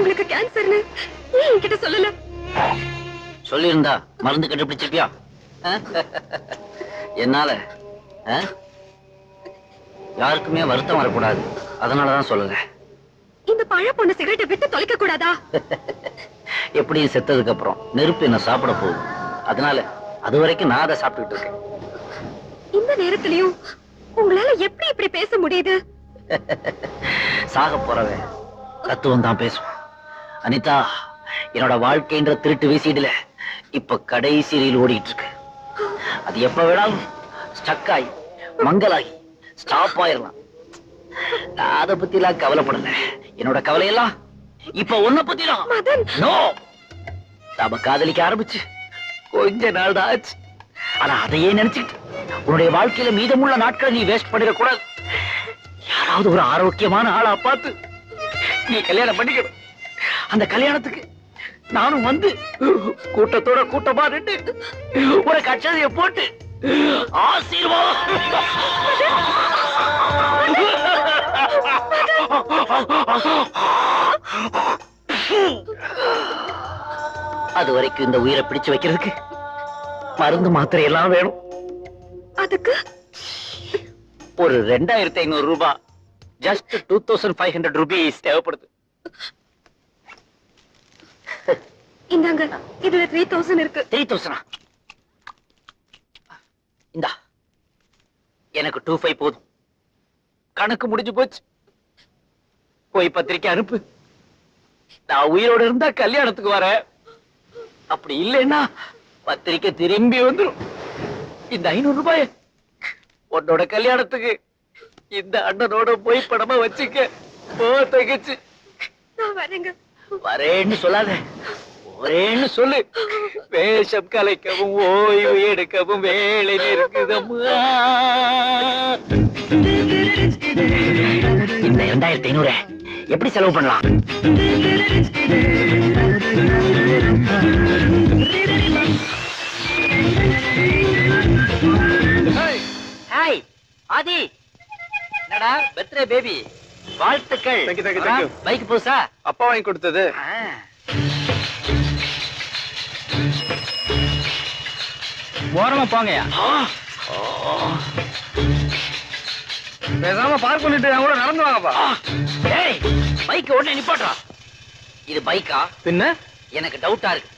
உங்களுக்கு கேன்சர்னு ஏன் என்கிட்ட சொல்லல? சொல்லியிருந்தா மருந்து கண்டுபிடிச்சிருப்பியா? என்னால யாருக்குமே வருத்தம் வரக்கூடாது, அதனாலதான் சொல்லுங்க. இந்த பழ பொண்ணு சிகரெட்டை விட்டு தொலைக்க கூடாதா? எப்படியும் செத்ததுக்கு அப்புறம் நெருப்பு என்ன சாப்பிட போகுது, அதனால அது வரைக்கும் நான் அதை சாப்பிட்டுட்டு இருக்கேன். இந்த நேரத்திலையும் உங்களால எப்படி இப்படி பேச முடியுது? சாக போறவன் தத்துவம் தான் பேசுவான். அனிதா, என்னோட வாழ்க்கைன்ற திருட்டு வீசிடுல இப்ப கடைசி ரீல் ஓடிட்டு இருக்கு. அது எப்ப வேணாலும் ஸ்டக் ஆகி மங்கலாகி ஸ்டாப் ஆயிரலாம். நான் அதை பத்தி எல்லாம் கவலைப்படல. என்னோட கவலையெல்லாம் இப்ப உன்னை பத்தி தான். நோ, நாம காதலிக்க ஆரம்பிச்சு கொஞ்ச நாள் தான் ஆச்சு. ஆனா அதையே நினைச்சுக்கிட்டு உன்னுடைய வாழ்க்கையில மீதமுள்ள நாட்களை நீ வேஸ்ட் பண்ணிட கூடாது. யாராவது ஒரு ஆரோக்கியமான ஆளா பார்த்து நீ கல்யாணம் பண்ணிக்கணும். அந்த கல்யாணத்துக்கு நானும் வந்து கூட்டத்தோட கூட்டமா நின்று ஒரு கச்சதையை போட்டு ஆசீர்வாதம். அது வரைக்கும் இந்த உயிரை பிடிச்சு வைக்கிறதுக்கு மருந்து மாத்திரை எல்லாம் வேணும். அதுக்கு ஒரு 2500 ரூபாய், ஜஸ்ட் 2500 rupees தேவைப்படுது. இந்தாங்க, இதுல 3000 இருக்கு. 3000? இந்தா, எனக்கு 25 போதும். கணக்கு முடிஞ்சு போச்சு. போய் பத்திரிக்கை அனுப்பு. நான் உயிரோட இருந்தா கல்யாணத்துக்கு வரேன், அப்படி இல்லைன்னா பத்திரிக்கை திரும்பி வந்துடும். இந்த 500 ரூபாய் உன்னோட கல்யாணத்துக்கு இந்த அண்ணனோட போய் படமா வச்சுக்க. போ தகச்சு. நான் வரேங்க. வரேன்னு சொல்லாத, ஒரேன்னு சொல்லு. வேஷம் கலைக்கவும் ஓய்வு எடுக்கவும் வேலை இருக்குதம்மா. இந்த 2500 எப்படி செலவு பண்ணலாம்? ஹாய் ஆதி. என்னடா பர்த்டே பேபி, வாழ்த்துக்கள். பைக் புதுசா? அப்பா வாங்கி கொடுத்தது. ஓரமா போங்கயா. பேசாம பார்க் பண்ணிட்டு கூட நடந்து வாங்கப்பா. டேய், பைக் உடனே நிப்பாட்றா. இது பைக்கா? பின்ன எனக்கு டவுட்டா இருக்கு.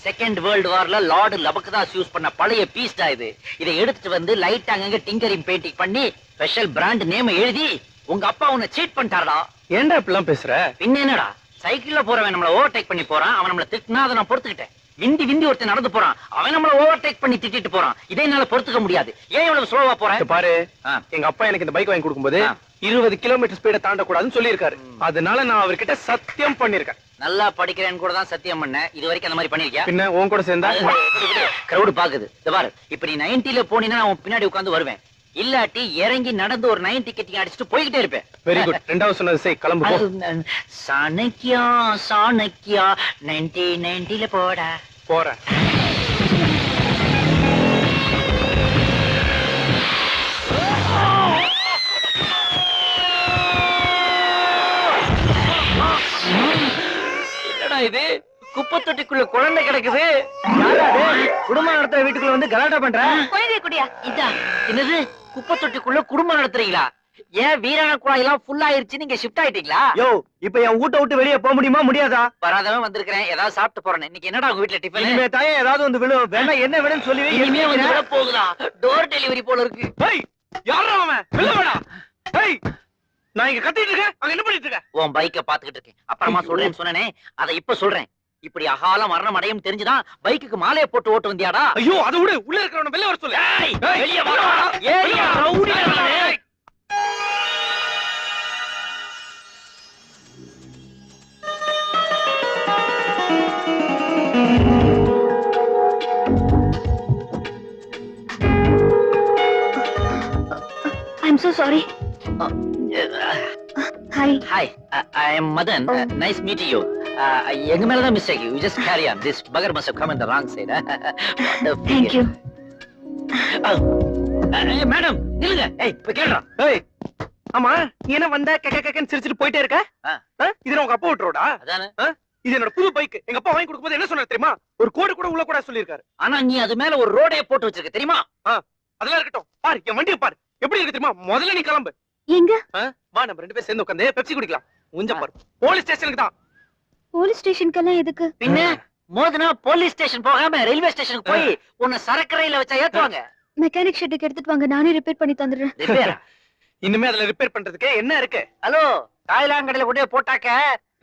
செகண்ட் வேர்ல்டு வார்ல லார்டு லபக்தாஸ் யூஸ் பண்ண பழைய பீஸ்டா இது. இதை எடுத்துட்டு வந்து லைட் அங்கங்க டிங்கரிங் பெயிண்டிங் பண்ணி ஸ்பெஷல் பிராண்ட் நேம் எழுதி உங்க அப்பா உன்னை சீட் பண்ணிட்டாரடா. ஏன்டா இப்படிலாம் பேசுற? பின்ன என்னடா, சைக்கிள்ல போறவன் நம்மள ஓவர்டேக் பண்ணி போறான், அவன் நம்மள திட்டினா அதை நான் பொறுத்துக்கிட்டேன். விந்தி விந்தி ஒருத்தன் நடந்து போறான், அவன் நம்மள ஓவர்டேக் பண்ணி திட்டிட்டு போறான். இதை என்னால பொறுத்துக்க முடியாது. ஏன் இவ்வளவு ஸ்லோவா போறேன் பாரு. எங்க அப்பா எனக்கு இந்த பைக் வாங்கி கொடுக்கும்போது 20 கிலோமீட்டர் ஸ்பீட தாண்டக்கூடாதுன்னு சொல்லியிருக்காரு. அதனால நான் அவர்கிட்ட சத்தியம் பண்ணிருக்கேன். நல்லா படிக்கிறேன்னு கூட தான் சத்தியம் பண்ணேன். இது வரைக்கும் அந்த மாதிரி பண்ணிருக்கியா? பின்ன உன் கூட சேர்ந்தா கிரௌட் பாக்குது. இந்த பாரு, இப்ப நீ 90ல போனீங்கன்னா நான் பின்னாடி உட்கார்ந்து வருவேன். இல்லாட்டி இறங்கி நடந்து ஒரு 90 டிக்கெட்டிங் அடிச்சுட்டு போய்கிட்டே இருப்பேன். Very good. ரெண்டாவது சொன்னது செய், கிளம்பு போ. சாணக்கியா சாணக்கியா 90ல போடா. போறேன். என்னடா இது, குப்பை தொட்டிக்குள்ள குழந்தை கிடக்குது. குடும்பம் நடத்துற வீட்டுக்குள்ள வந்து கலாட்டா பண்ற? குழந்தை குடியா? இதான் என்னது, குப்பை தொட்டிக்குள்ள குடும்பம் நடத்துறீங்களா? ஏன் வீராண குழாய் எல்லாம் ஃபுல் ஆயிருச்சு, நீங்க ஷிஃப்ட் ஆயிட்டீங்களா? யோ, இப்ப என் வீட்டை விட்டு வெளியே போக முடியுமா முடியாதா? வராதவன் வந்திருக்கிறேன், ஏதாவது சாப்பிட்டு போறேன். இன்னைக்கு என்னடா உங்க வீட்டுல டிஃபன்? இனிமே தாயே ஏதாவது வந்து விழும். வேணா என்ன வேணும்னு சொல்லி இனிமே வந்து விட போகுதா? டோர் டெலிவரி போல இருக்கு. யாரா அவன்? விழ வேணா. நான் இங்க கத்திட்டு இருக்கேன், அங்க என்ன பண்ணிட்டு இருக்க? உன் பைக்க பாத்துக்கிட்டு இருக்கேன். அப்புறமா சொல்றேன்னு சொன்னனே, அதை இப்ப சொல்றேன். இப்படி அகால மரணம் அடையும் தெரிஞ்சுதான் பைக்குக்கு மாலையை போட்டு ஓட்டு வந்தியாடா? ஐயோ, அதை விட உள்ள இருக்கிறவன வெளிய வர சொல்லு. வெளிய வா. ஏரியா ரவுடி வரனே. I'm so sorry. Hi. Hi, I am Madan. Nice meeting you. எங்க மேல தான் mistake. You just carry on. This bugger must have come in the wrong side. Thank you. Madam நில்லுங்க. ஏய், போய் கேளுடா. ஏய், ஆமா நீ என்ன வந்த கேக்கன்னு சிரிச்சிட்டு போயிட்டே இருக்க இது உங்க அப்பா விட்டுறோடா அதானே இது என்னோட புது பைக் எங்க அப்பா வாங்கி கொடுக்கும்போது என்ன சொன்னாரு தெரியுமா ஒரு கோடு கூட உள்ள கூட சொல்லிருக்காரு ஆனா நீ அது மேல ஒரு ரோடே போட்டு வச்சிருக்க தெரியுமா அதெல்லாம் இருக்கட்டும் பாரு என் வண்டியை பாரு எப்படி இருக்கு தெரியுமா முதல்ல நீ கிளம்பு எங்க வா நம்ம 2 பேரும் சேர்ந்து உட்காந்து பெப்சி குடிக்கலாம் உஞ்ச பாரு போலீஸ் ஸ்டேஷனுக்கு தான் போலீஸ் ஸ்டேஷனுக்கெல்லாம் எதுக்கு பின்ன மோதுனா போலீஸ் ஸ்டேஷன் போகாம ரயில்வே ஸ்டேஷனுக்கு போய் உன்னை சரக்கு ரயில வச்சா ஏத்துவாங்க மெக்கானிக் ஷெட்டுக்கு எடுத்துட்டு வாங்க, நானே ரிப்பேர் பண்ணி தந்துடுறேன். ரிப்பேரா? இனிமே அதுல ரிப்பேர் பண்றதுக்கு என்ன இருக்கு? ஹலோ, காயிலாங்கடையில கொண்டு போய் போட்டாக்க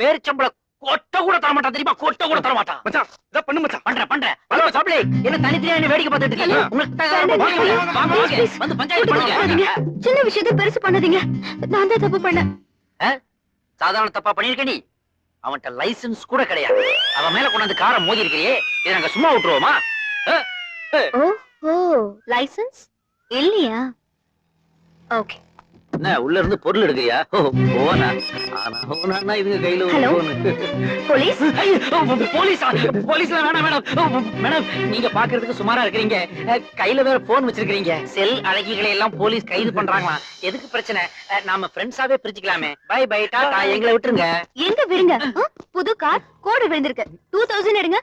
பேரிச்சம்பள கொட்ட கூட தர மாட்டான் தெரியுமா? கொட்ட கூட தர மாட்டான். மச்சான் இத பண்ணு மச்சான். பண்றேன். ஹலோ சப்ளை, என்ன தனித்தனியா என்ன வேடிக்கை பார்த்துட்டு இருக்கீங்க? உங்களுக்கு வந்து பஞ்சாயத்து பண்ணுங்க. சின்ன விஷயத்தை பெருசு பண்ணாதீங்க. நான் தான் தப்பு பண்ணேன். சாதாரண தப்பா பண்ணிருக்க நீ? அவன்கிட்ட லைசென்ஸ் கூட கிடையாது. அவன் மேல கொண்டாந்து காரை மோதி இருக்கிறியே, இதை நாங்க சும்மா விட்டுருவோமா? ஓ லைசென்ஸ் இல்லையா? ஓகே. என்ன உள்ள இருந்து பொருள் எடுக்கறியா? போனா ஆனா இதுங்க கையில ஒரு போன். போலீஸ்? போலீஸ்ல வேணாம் மேடம். மேடம் நீங்க பாக்குறதுக்கு சுமாரா இருக்கீங்க, கையில வேற போன் வச்சிருக்கீங்க. செல் அழகிகளை எல்லாம் போலீஸ் கைது பண்றாங்களா? எதுக்கு பிரச்சனை? நாம ஃப்ரெண்ட்ஸாவே பிரிச்சுக்கலாமே. பை பை டாடா, எங்களை விட்டுருங்க. எங்க விடுங்க? புது கார் கோடு விழுந்திருக்கு. 2000 எடுங்க.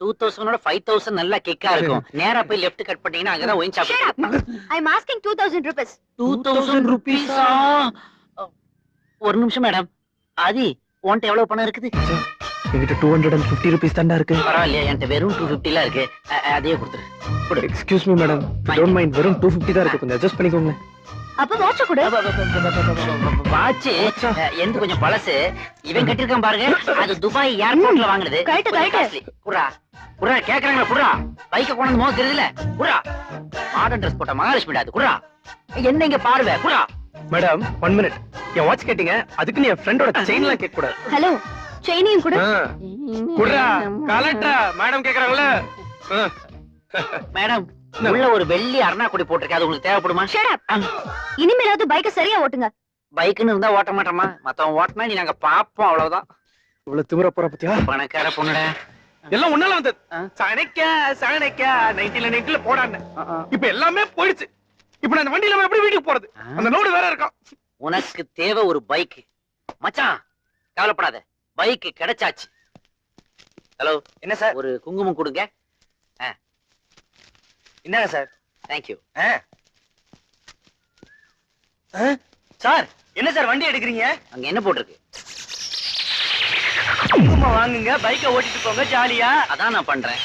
2000 5000 நல்லா கிக்கா இருக்கும். நேரா போய் லெஃப்ட் கட் பண்ணீங்கன்னா அங்கதான் ஒயின் ஷாப் இருக்கு. ஐ அம் ஆஸ்கிங் 2000 rupees. 2000 ரூபீஸா? ஒரு நிமிஷம் மேடம். ஆதி உன்கிட்ட எவ்வளவு பணம் இருக்குது? என்கிட்ட 250 rupees தான்டா இருக்கு. பரவாயில்லையா, என்கிட்ட வெறும் 250 லாம் இருக்கு. அதையே கொடுத்துரு. Excuse me madam, don't mind, வெறும் 250 தான் இருக்கு, கொஞ்சம் அட்ஜஸ்ட் பண்ணிக்கோங்க. அப்ப வாட்ச் கொடு. வாட்ச் எந்த கொஞ்சம் பழசு. இவன் கட்டிருக்கான் பாருங்க, அது துபாய் ஏர்போர்ட்ல வாங்குனது. குறா குறா கேக்குறாங்களா? குறா பைக்க கொண்டு மோத தெரியுதுல? குறா மாடர்ன் ட்ரெஸ் போட்ட மகாலட்சுமி அது. குறா என்ன இங்க பாருவே? குறா. மேடம் 1 மினிட், என் வாட்ச் கேட்டீங்க, அதுக்கு நீ என் ஃப்ரெண்டோட செயின் எல்லாம் கேட்க கூடாது. ஹலோ, செயினையும் கூட. குறா கலட்டா மேடம் கேக்குறாங்களே. மேடம் உள்ள ஒரு வெள்ளி அருணாக்குடி போட்டிருக்கேன், அது உங்களுக்கு தேவைப்படுமா? இனிமேலாவது பைக்க சரியா ஓட்டுங்க. பைக்குன்னு இருந்தா ஓட்ட மாட்டோமா? மத்தவன் ஓட்டினா நீ நாங்க பாப்போம், அவ்வளவுதான். இவ்வளவு திமிர போற பத்தியா? பணக்கார பொண்ணுட எல்லாம் ஒன்னால வந்தது. சகனைக்கா 90ல போடான்னு இப்ப எல்லாமே போயிடுச்சு. இப்ப நான் வண்டியில எப்படி வீட்டுக்கு போறது? அந்த லோடு வேற இருக்கான். உனக்கு தேவை ஒரு பைக் மச்சான், கவலைப்படாத, பைக் கிடைச்சாச்சு. ஹலோ என்ன சார்? ஒரு குங்குமம் கொடுங்க. என்னங்க சார்? தேங்க்யூ. சார் என்ன சார் வண்டி எடுக்கிறீங்க? அங்க என்ன போட்டிருக்கு? குங்குமம் வாங்குங்க, பைக்கை ஓட்டிட்டு போங்க, ஜாலியா. அதான் நான் பண்றேன்.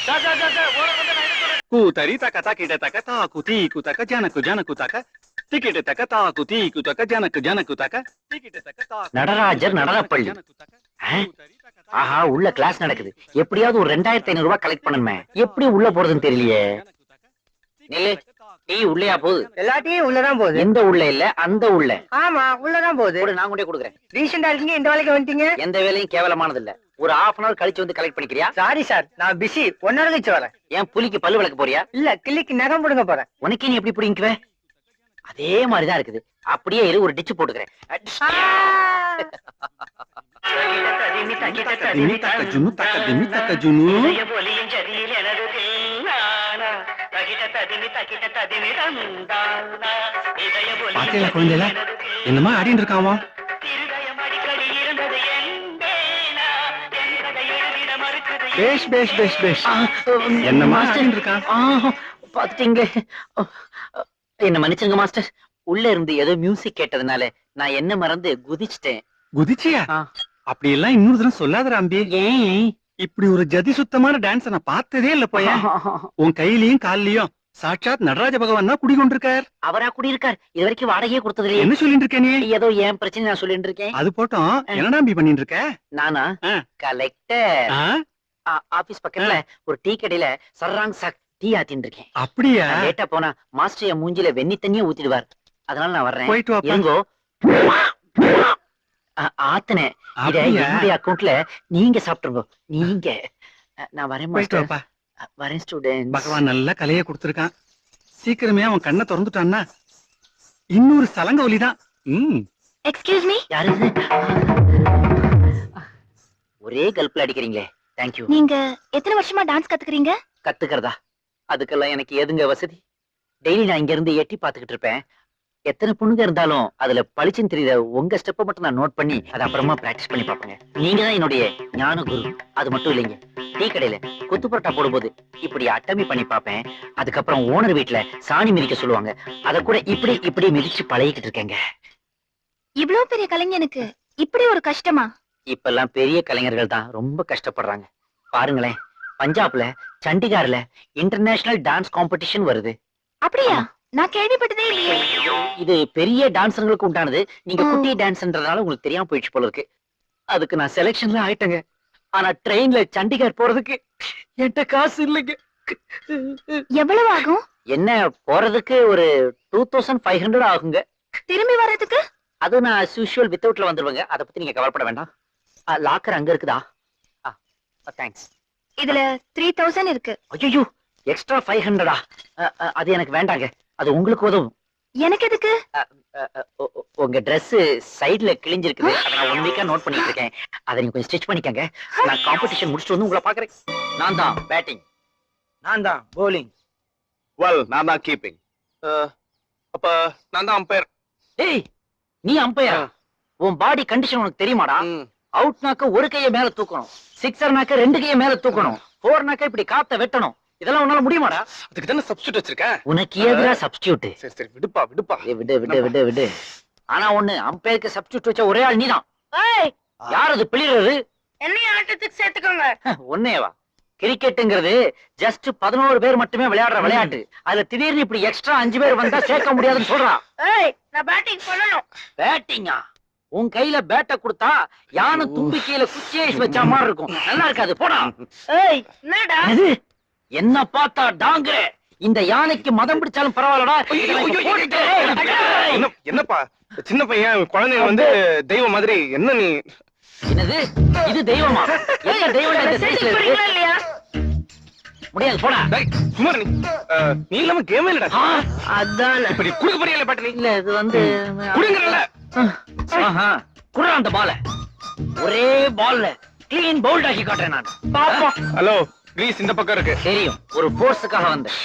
கூத்தரி தக்க தக்கிட்ட தக்க தாக்கு தீக்கு தக்க ஜனக்கு ஜனக்கு தக்க டிக்கெட் தக்க தாக்கு தீக்கு தக்க ஜனக்கு ஜனக்கு தக்க டிக்கெட் தக்க தாக்கு. நடராஜர் நடனப்பள்ளி. ஆஹா, உள்ள கிளாஸ் நடக்குது. எப்படியாவது ஒரு 2500 ரூபாய் கலெக்ட் பண்ணணுமே. எப்படி உள்ள போறதுன்னு தெரியலையே. நில்லு, டீ உள்ளேயா போகுது? எல்லாத்தையும் உள்ளதான் போகுது. எந்த உள்ள இல்ல, அந்த உள்ள. ஆமா உள்ளதான் போகுது. நான் கொண்டே கொடுக்குறேன். ரீசெண்டா இருக்கீங்க, இந்த வேலைக்கு வந்துட்டீங்க. எந்த வேலையும் கேவலமானது இல்ல. ஒரு 1/2 hour கழிச்சு வந்து கலெக்ட் பண்ணிக்கிறியா? சாரி சார், நான் பிஸி. 1 hour கழிச்சு வரேன். ஏன் புலிக்கு பல்லு விளக்க போறியா? இல்ல, கிள்ளிக்கு நகம் போடுங்க போறேன். உனக்கே நீ எப்படி பிடிக்குவ? அதே மாதிரிதான் இருக்குது. அப்படியே இரு, ஒரு டிச்சு போட்டுக்கிறேன். பாத்தீங்களா குழந்தைல என்னமா ஆடிட்டு இருக்காமா? பேஷ் பேஷ் பேஷ் பேஷ். என்னமா ஆடிட்டு இருக்கான்? பாத்துட்டீங்க. என்ன மன்னிச்சுங்க மாஸ்டர், உள்ள இருந்து ஏதோ மியூசிக் கேட்டதுனால நான் என்ன மறந்து குதிச்சிட்டேன். குதிச்சியா? அப்படி எல்லாம் இன்னொரு தடவை சொல்லாதடா அம்பி. ஏன்? இப்படி ஒரு ஜதி சுத்தமான டான்ஸ் நான் பார்த்ததே இல்ல. போய உன் கையிலயும் கால்லயும் சாட்சாத் நடராஜ பகவான் தான் குடிகொண்டிருக்கார். அவரா குடியிருக்கார். இது வரைக்கும் வாடகையே கொடுத்தது இல்லையே. என்ன சொல்லிட்டு இருக்க நீ? ஏதோ என் பிரச்சனை நான் சொல்லிட்டு இருக்கேன். அது போட்டோம், என்னடா அம்பி பண்ணிட்டு இருக்க? நானா கலெக்டர். ஆபீஸ் பக்கத்துல ஒரு டீ கடையில சர்ராங் சாக் டீ ஆத்தின்னு இருக்கேன். அப்படியா? லேட்டா போனா மாஸ்டர் என் மூஞ்சில வெண்ணி தண்ணியே ஊத்திடுவார். அதனால நான் வர்றேன். போயிட்டு வாப்பா. இருங்கோ. ஆத்தனே, இத என்னுடைய அக்கவுண்ட்ல நீங்க சாப்பிட்டுருங்க. நீங்க நான் வரேன் போயிட்டு மாஸ்டர். வாப்பா. வரேன் ஸ்டூடெண்ட். பகவான் நல்ல கலையை கொடுத்திருக்கான். சீக்கிரமே அவன் கண்ணை திறந்துட்டான்னா இன்னொரு சலங்க ஒலிதான். Excuse me. யாரு இது? ஒரே கல்ப்ல அடிக்கிறீங்களே. தேங்க்யூ. நீங்க எத்தனை வருஷமா டான்ஸ் கத்துக்கிறீங்க? கத்துக்கிறதா? அதுக்கெல்லாம் எனக்கு எதுங்க வசதி? டெய்லி நான் இங்க இருந்து எட்டி பாத்துக்கிட்டு இருப்பேன். எத்தனை பொண்ணுங்க இருந்தாலும் அதுல பளிச்சுன்னு தெரியுத உங்க ஸ்டெப்பை மட்டும் நான் நோட் பண்ணி அதை அப்புறமா பிராக்டிஸ் பண்ணி பார்ப்பேங்க. நீங்க தான் என்னுடைய ஞான குரு. அது மட்டும் இல்லைங்க, டீ கடையில கொத்து பரோட்டா போடும்போது இப்படி அட்டமி பண்ணி பார்ப்பேன். அதுக்கப்புறம் ஓனர் வீட்டுல சாணி மிதிக்க சொல்லுவாங்க, அத கூட இப்படி இப்படி மிதிச்சு பழகிக்கிட்டு இருக்கேங்க. இவ்வளவு பெரிய கலைஞனுக்கு இப்படி ஒரு கஷ்டமா? இப்பெல்லாம் பெரிய கலைஞர்கள் தான் ரொம்ப கஷ்டப்படுறாங்க. பாருங்களேன், பஞ்சாப்ல சண்டிகார்ல இன்டர்நேஷனல் டான்ஸ் காம்படிஷன் வருது. அப்படியா? நான் கேள்விப்பட்டதே இல்லையே. இது பெரிய டான்ஸர்களுக்கு உண்டானது. நீங்க குட்டி டான்ஸ்ன்றதால உங்களுக்கு தெரியாம போயிடுச்சு போல இருக்கு. அதுக்கு நான் செலக்ஷன்ல ஆயிட்டேங்க. ஆனா ட்ரெயின்ல சண்டிகார் போறதுக்கு என்கிட்ட காசு இல்லைங்க. எவ்வளவு ஆகும்? என்ன, போறதுக்கு ஒரு 2500 ஆகுங்க. திரும்பி வர்றதுக்கு? அது நான் as usual வித்தவுட்ல வந்துருவேங்க. அதை பத்தி நீங்க கவலைப்பட வேண்டாம். லாக்கர் அங்க இருக்குதா? தேங்க்ஸ். இதுல 3000 இருக்கு. ஐயோ, எக்ஸ்ட்ரா 500ஆ? அது எனக்கு வேண்டாங்க. அது உங்களுக்கு உதவும். எனக்கு எதுக்கு? உங்க Dress சைடுல கிழிஞ்சிருக்குது. அதை நான் 1 வீக்கா நோட் பண்ணிட்டு இருக்கேன். அதை நீங்க கொஞ்சம் ஸ்டிச் பண்ணிக்கங்க. நான் காம்படிஷன் முடிச்சுட்டு வந்து உங்களை பாக்குறேன். நான் தான் பேட்டிங். நான் தான் bowling. வெல், நான் தான் கீப்பிங். அப்ப நான் தான் அம்பையர். ஏய், நீ அம்பையரா? உன் பாடி கண்டிஷன் உனக்கு தெரியுமாடா? அவுட்னாக்க ஒரு கையை மேல தூக்கணும், சிக்ஸர்னாக்க 2 கையை மேல தூக்கணும், 4னாக்க இப்படி காத்த வெட்டணும். இதெல்லாம் உன்னால முடியுமாடா? அதுக்கு தானே சப்ஸ்டியூட் வச்சிருக்கேன். உனக்கு ஏதுடா சப்ஸ்டியூட்? சரி சரி, விடுப்பா விடுப்பா. விடு விடு விடு விடு. ஆனா ஒண்ணு, அம்பையருக்கு சப்ஸ்டியூட் வச்ச ஒரே ஆள் நீதான். யார் அது பிளிறது? என்னைய ஆட்டத்துக்கு சேர்த்துக்கோங்க. ஒன்னேவா? கிரிக்கெட்டுங்கிறது ஜஸ்ட் 11 பேர் மட்டுமே விளையாடுற விளையாட்டு. அதுல திடீர்னு இப்படி எக்ஸ்ட்ரா 5 பேர் வந்தா சேர்க்க முடியாதுன்னு சொல்றான். நான் பேட்டிங் பண்ணணும். பேட்டிங்கா? உன் கையில பேட்டை கொடுத்தா யானை தும்பிக்கையில குச்சியை வச்ச மாதிரி இருக்கும். நல்லா இருக்காது, போடா. என்னடா? என்னது? என்ன பார்த்தா டாங்கரே? இந்த யானைக்கு மதம் பிடிச்சாலும் பரவாயில்லடா. என்னப்பா சின்ன பையன் குழந்தைங்க வந்து தெய்வம் மாதிரி என்ன நீ? என்னது? இது தெய்வமா? என்ன தெய்வம் இந்த தேசத்துல இருக்கு? இல்லையா? முடியாது, போடா. டேய், சும்மா நீ நீ இல்லாம கேமே இல்லடா. அதான் இப்படி குடுக்க போறீங்களா பேட்டரி? இல்ல, இது வந்து குடுங்கறல. குடுற அந்த பால. ஒரே பால்ல கிளீன் பவுல்ட் ஆக்கி காட்டுறேன் நான். பாப்பா. ஹலோ, ப்ளீஸ் இந்த பக்கம் இருக்கு. தெரியும், ஒரு போர்ஸுக்காக வந்தேன்.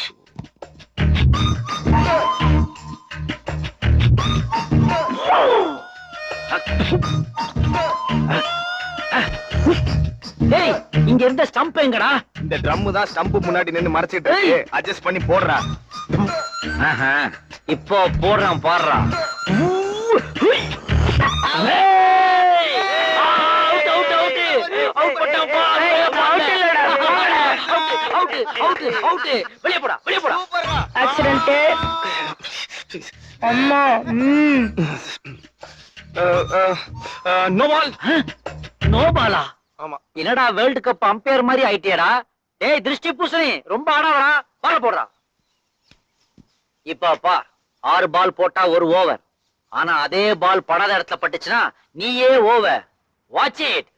டேய், இங்க இருந்த ஸ்டம்ப் எங்கடா? இந்த ட்ரம் தான் ஸ்டம்ப் முன்னாடி நின்னு மறைச்சிட்டு இருக்கு. அட்ஜஸ்ட் பண்ணி போடுறா. இப்போ போடுறான் பாடுறா. வெளியே போடா, வெளியே போடா. ஆக்சிடென்ட். அம்மா. நோ பால். நோ பாலா? ஆமா. என்னடா வேர்ல்ட் கப் அம்பையர் மாதிரி ஆயிட்டியடா? டேய் திருஷ்டி பூசணி, ரொம்ப ஆடாதடா. பால போடுறா. இப்ப பா, 6 பால் போட்டா 1 ஓவர். ஆனா அதே பால் படாத இடத்துல பட்டுச்சுன்னா நீயே ஓவர். Watch it.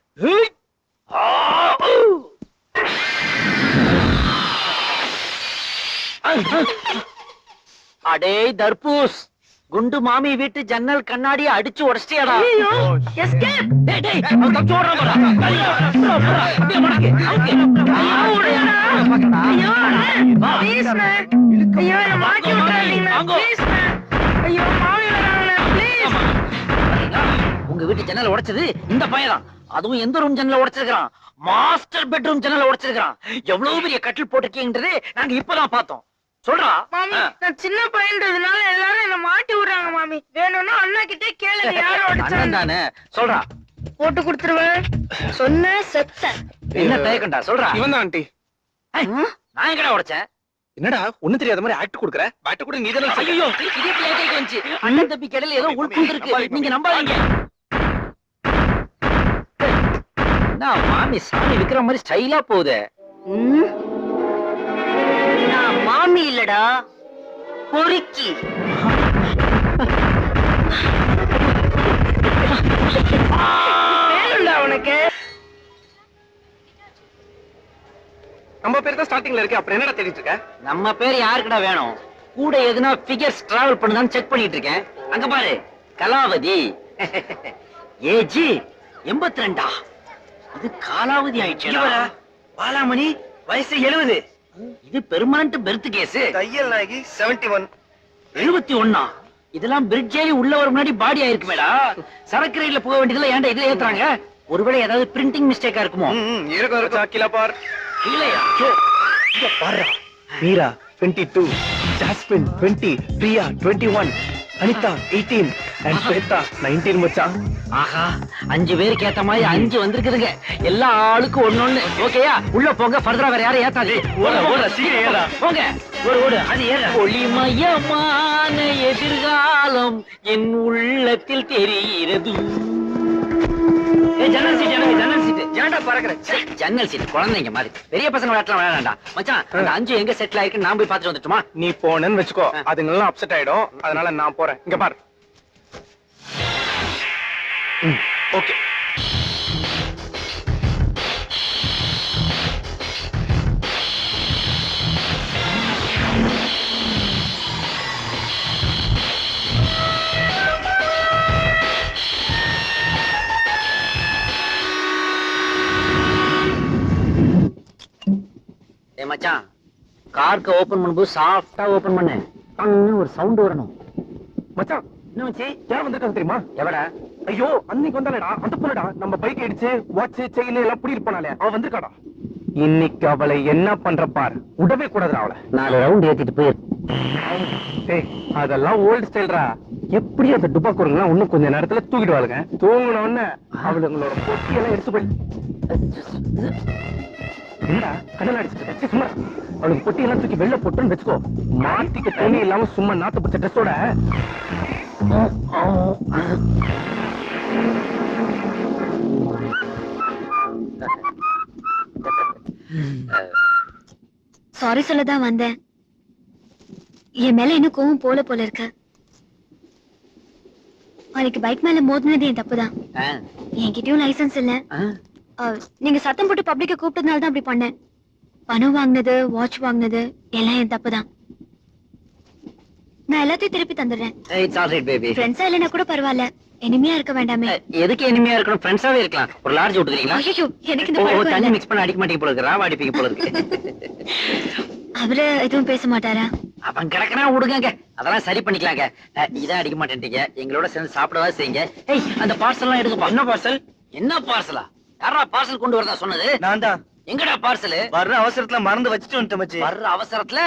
அடே தர்பூஸ், குண்டு மாமி வீட்டு ஜன்னல் கண்ணாடியை அடிச்சு உடைச்சிட்டியாடா? எஸ்கேப். டேய் டேய், அவன் தப்பிச்சு ஓடுறான் பாரா. அப்படியே மடக்கு. Please man. ஐயோ, என்ன மாட்டி விட்டுறாதீங்க. Please man. ஐயோ, மாமி வராங்க. ப்ளீஸ். உங்க வீட்டு ஜன்னல் உடைச்சது இந்த பையன்தான். அதுவும் எந்த ரூம் ஜன்னல உடைச்சிருக்கான்? மாஸ்டர் பெட்ரூம் ஜன்னல உடைச்சிருக்கான். எவ்வளவு பெரிய கட்டில் போட்டிருக்கீங்கன்றது நாங்க இப்பதான் பார்த்தோம். சொல்றா. மாமி, நான் சின்ன பையன்றதுனால எல்லாரும் என்ன மாட்டி விடுறாங்க மாமி. வேணும்னா அண்ணா கிட்டே கேளுங்க யாரோ அடிச்சாங்க. அண்ணன் தானே, சொல்றா. போட்டு கொடுத்துருவேன். சொன்ன செத்த. என்ன தயக்கண்டா, சொல்றா. இவன் தான் ஆண்டி. நான் எங்கடா உடைச்சேன்? என்னடா ஒண்ணு தெரியாத மாதிரி ஆக்ட் குடுக்குற? பேட் கூட நீ தான. ஐயோ, இதே பிளேட் வந்துச்சு. அண்ணன் தம்பி கடையில ஏதோ உள்புந்து இருக்கு. நீங்க நம்பாதீங்க. நான் மாமி சாமி விக்கிற மாதிரி ஸ்டைலா போகுது. நான் மாமி இல்லடா, பொறுக்கி. வேணும்டா உனக்கு? நம்ம பேர் தான் ஸ்டார்டிங்ல இருக்கு. அப்புறம் என்னடா தேடிட்டு இருக்க? நம்ம பேர் யாருக்குடா வேணும்? கூட எதுனா ஃபிகர்ஸ் டிராவல் பண்ணுதான்னு செக் பண்ணிட்டு இருக்கேன். அங்க பாரு, கலாவதி. ஏஜி 82. இது காலாவதி ஆயிடுச்சு. பாலாமணி வயசு 70. இது பெர்மனன்ட் பெர்த் கேஸ். தையல் நாயகி 71. 71. இதெல்லாம் பிரிட்ஜ் ஏறி உள்ள வர முன்னாடி பாடி ஆயிருக்கு மேடா. சரக்கு ரயில்ல போக வேண்டியதுல ஏன்டா இதுல ஏத்துறாங்க? ஒருவேளை ஏதாவது பிரிண்டிங் மிஸ்டேக்கா இருக்குமோ? இருக்கும் கீழே பார். இல்லையா? இங்க பாருடா. மீரா 22, ஜாஸ்மின் 20, பிரியா 21, அனிதா 18 and ஸ்வேதா 19 மச்சான். ஆஹா, 5 பேருக்கு ஏத்த மாதிரி 5 வந்திருக்குதுங்க. எல்லா ஆளுக்கும் ஒண்ணொண்ணு. ஓகேயா? உள்ள போங்க. ஃபர்தரா வேற யாரும் ஏத்தாது. ஓட சீக்கிரம் ஏறா. போங்க. ஓடு அது ஏற. ஒளிமயமான எதிர்காலம் என் உள்ளத்தில் தெரிகிறது. ஜன்னல் சீட் எனக்கு, ஜன்னல் சீட். ஏன்டா பறக்குற? ஜன்னல் சீட் குழந்தைங்க மாதிரி. பெரிய பசங்க விளையாட்டலாம் விளையாடா மச்சான். அந்த 5 எங்க செட்டில் ஆயிருக்கு நான் போய் பார்த்துட்டு வந்துட்டுமா? நீ போனேன்னு வெச்சுக்கோ, அது நல்லா அப்செட் ஆயிடும். அதனால நான் போறேன். இங்க பாரு. ஓகே. ஏ மச்சான், கார்க்கு ஓபன் பண்ணும்போது சாஃப்டா ஓபன் பண்ணு. ஒரு சவுண்ட் வரணும். மச்சான், என்ன மச்சி? யார் வந்திருக்காங்க தெரியுமா? எவடா? ஐயோ, அன்னைக்கு வந்தாலடா, அந்த பொண்ணுடா. நம்ம பைக் அடிச்சு வாட்ச் செயின் எல்லாம் புடி இருப்பானே, அவ வந்திருக்காடா. இன்னைக்கு அவளை என்ன பண்ற பார். விடவே கூடாதுடா அவளை. 4 ரவுண்ட் ஏத்திட்டு போயிரு. டேய், அதெல்லாம் ஓல்ட் ஸ்டைல்ரா. எப்படி அந்த டுபாக்கூருங்கலாம் இன்னும் கொஞ்ச நேரத்துல தூக்கிடுவாளுங்க. தூங்கின உடனே அவளுங்களோட பொட்டியெல்லாம் எடுத்து போய் என்னடா கடல் அடிச்சுட்டு சும்மா அவளுக்கு பொட்டியெல்லாம் தூக்கி வெளில போட்டுன்னு வச்சுக்கோ. மாட்டிக்கு துணி இல்லாம சும்மா நாத்து பிடிச்ச ட்ரெஸ்ஸோட சாரி சொல்லதான் வந்தேன். என் மேல இன்னும் கோவம் போல இருக்கு. அன்னைக்கு பைக் மேல மோதினது என் தப்புதான். என்கிட்டயும் லைசன்ஸ் இல்ல. நீங்க சத்தம் போட்டு பப்ளிக்க கூப்பிட்டதுனால தான் அப்படி பண்ணேன். பணம் வாங்கினது, வாட்ச் வாங்கினது எல்லாம் என் தப்புதான். நான் எல்லாத்தையும் திருப்பி தந்துடுறேன். It's all right baby. ஃப்ரெண்ட்ஸா இல்லைன்னா கூட பரவாயில்ல, எனிமையா இருக்க வேண்டாமே. எதுக்கு இனிமையா இருக்கணும்? ஃப்ரெண்ட்ஸாவே இருக்கலாம். ஒரு லார்ஜ் விட்டுக்கிறீங்களா? ஐயோ, எனக்கு இந்த ஓ, பழக்கம் தண்ணி இல்ல. மிக்ஸ் பண்ண அடிக்க மாட்டீங்க போல இருக்கு. ராவ அடிப்பீங்க போல இருக்கு. அவரு எதுவும் பேச மாட்டாரா? அவன் கிடக்குனா விடுங்க, அதெல்லாம் சரி பண்ணிக்கலாங்க. இதான் அடிக்க மாட்டேன்ட்டீங்க. எங்களோட சேர்ந்து சாப்பிடவா செய்யுங்க. ஏய், அந்த பார்சல் எல்லாம் எடுக்கப்பா. என்ன பார்சல்? என்ன பார்சலா? யாரா பார்சல் கொண்டு வரதா சொன்னது? நான் தான். எங்கடா பார்சல்? வர்ற அவசரத்துல மறந்து வச்சுட்டு வந்துட்டேன் மச்சி. வர்ற அவசரத்துல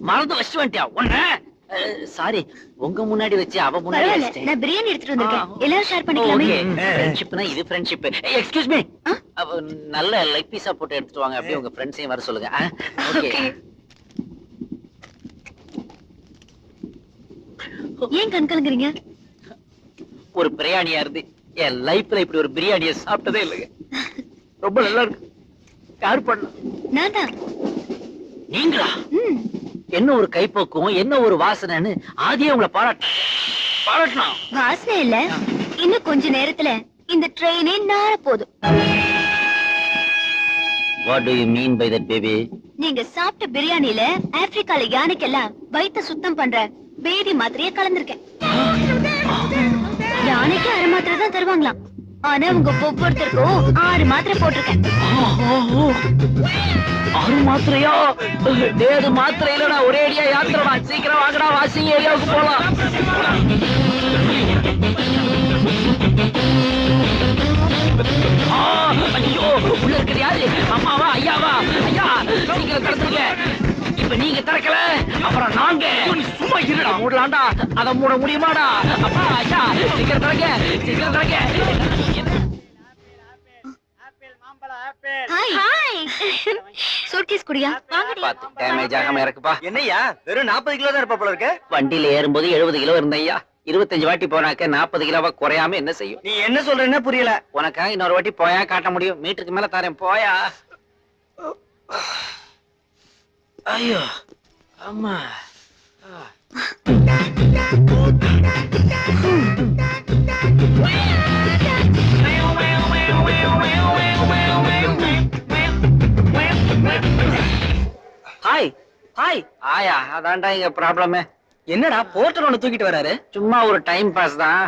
மறந்து வச்சுட்டு வந்துட்டியா? ஒண்ணு சாரி, உங்க முன்னாடி வச்சு அவ முன்னாடி பரவாயில்ல, வச்சிட்டேன். நான் பிரியாணி எடுத்துட்டு வந்திருக்கேன். எல்லாரும் ஷேர் பண்ணிக்கலாமே. ஃப்ரெண்ட்ஷிப்னா இது ஃப்ரெண்ட்ஷிப். எக்ஸ்கியூஸ் மீ, நல்ல லெக் பீஸா போட்டு எடுத்துட்டு வாங்க. அப்படியே உங்க ஃப்ரெண்ட்ஸையும் வர சொல்லுங்க. ஓகே. ஏன் கண் கலங்குறீங்க? ஒரு பிரியாணியா இருந்து என் லைஃப்ல இப்படி ஒரு பிரியாணியை சாப்பிட்டதே இல்லைங்க. ரொம்ப நல்லா இருக்கு. யார் பண்ண? நான் தான். நீங்களா? என்ன ஒரு கைப்போக்கும், என்ன ஒரு வாசனைன்னு ஆதியே உங்களை பாராட்டணும். வாசனை இல்ல, இன்னும் கொஞ்ச நேரத்துல இந்த ட்ரெயினே நாள போதும். What do you mean by that, baby? நீங்க சாப்பிட்ட பிரியாணில ஆப்பிரிக்கால யானைக்கெல்லாம் வயித்த சுத்தம் பண்ற பேதி மாத்திரைய கலந்திருக்கேன். யானைக்கு 1/2 மாத்திரை தான் தருவாங்களாம். ஆனா உங்க ஒவ்வொருத்தருக்கும் 6 மாத்திரை போட்டிருக்கேன். 6 மாத்திரையா? ஏது மாத்திரையில நான் ஒரே அடியா யாத்திரமா. சீக்கிரம் வாங்கடா, வாஷிங் ஏரியாவுக்கு போலாம். ஐயோ, உள்ள இருக்கிறது யாரு? அம்மாவா, ஐயாவா? ஐயா, சீக்கிரம் திறந்துருங்க. இப்ப நீங்க திறக்கல, அப்புறம் நாங்க. சும்மா இருடா. மூடலாண்டா. அதை மூட முடியுமாடா? அப்பா, ஐயா, சீக்கிரம் திறக்க, சீக்கிரம் திறக்க. Hi hi. சூட்கேஸ் குடியா? வாங்கடி. பாத்து டேமேஜ் ஆகாம இறக்குப்பா. என்னய்யா, வெறும் 40 கிலோ தான் இருப்பா போல இருக்கு. வண்டியில ஏறும்போது 70 கிலோ இருந்தையா. 25 வாட்டி போனாக்க 40 கிலோவா குறையாம என்ன செய்யும்? நீ என்ன சொல்றேன்னு புரியல. உனக்கா இன்னொரு வாட்டி போயா காட்ட முடியும்? மீட்டருக்கு மேல தரேன், போயா. ஐயோ அம்மா. Hi hi. ஆயா, அதான்டா இங்க ப்ராப்ளமே. என்னடா போர்ட்டர் ஒண்ணு தூக்கிட்டு வராரு? சும்மா ஒரு டைம் பாஸ் தான்.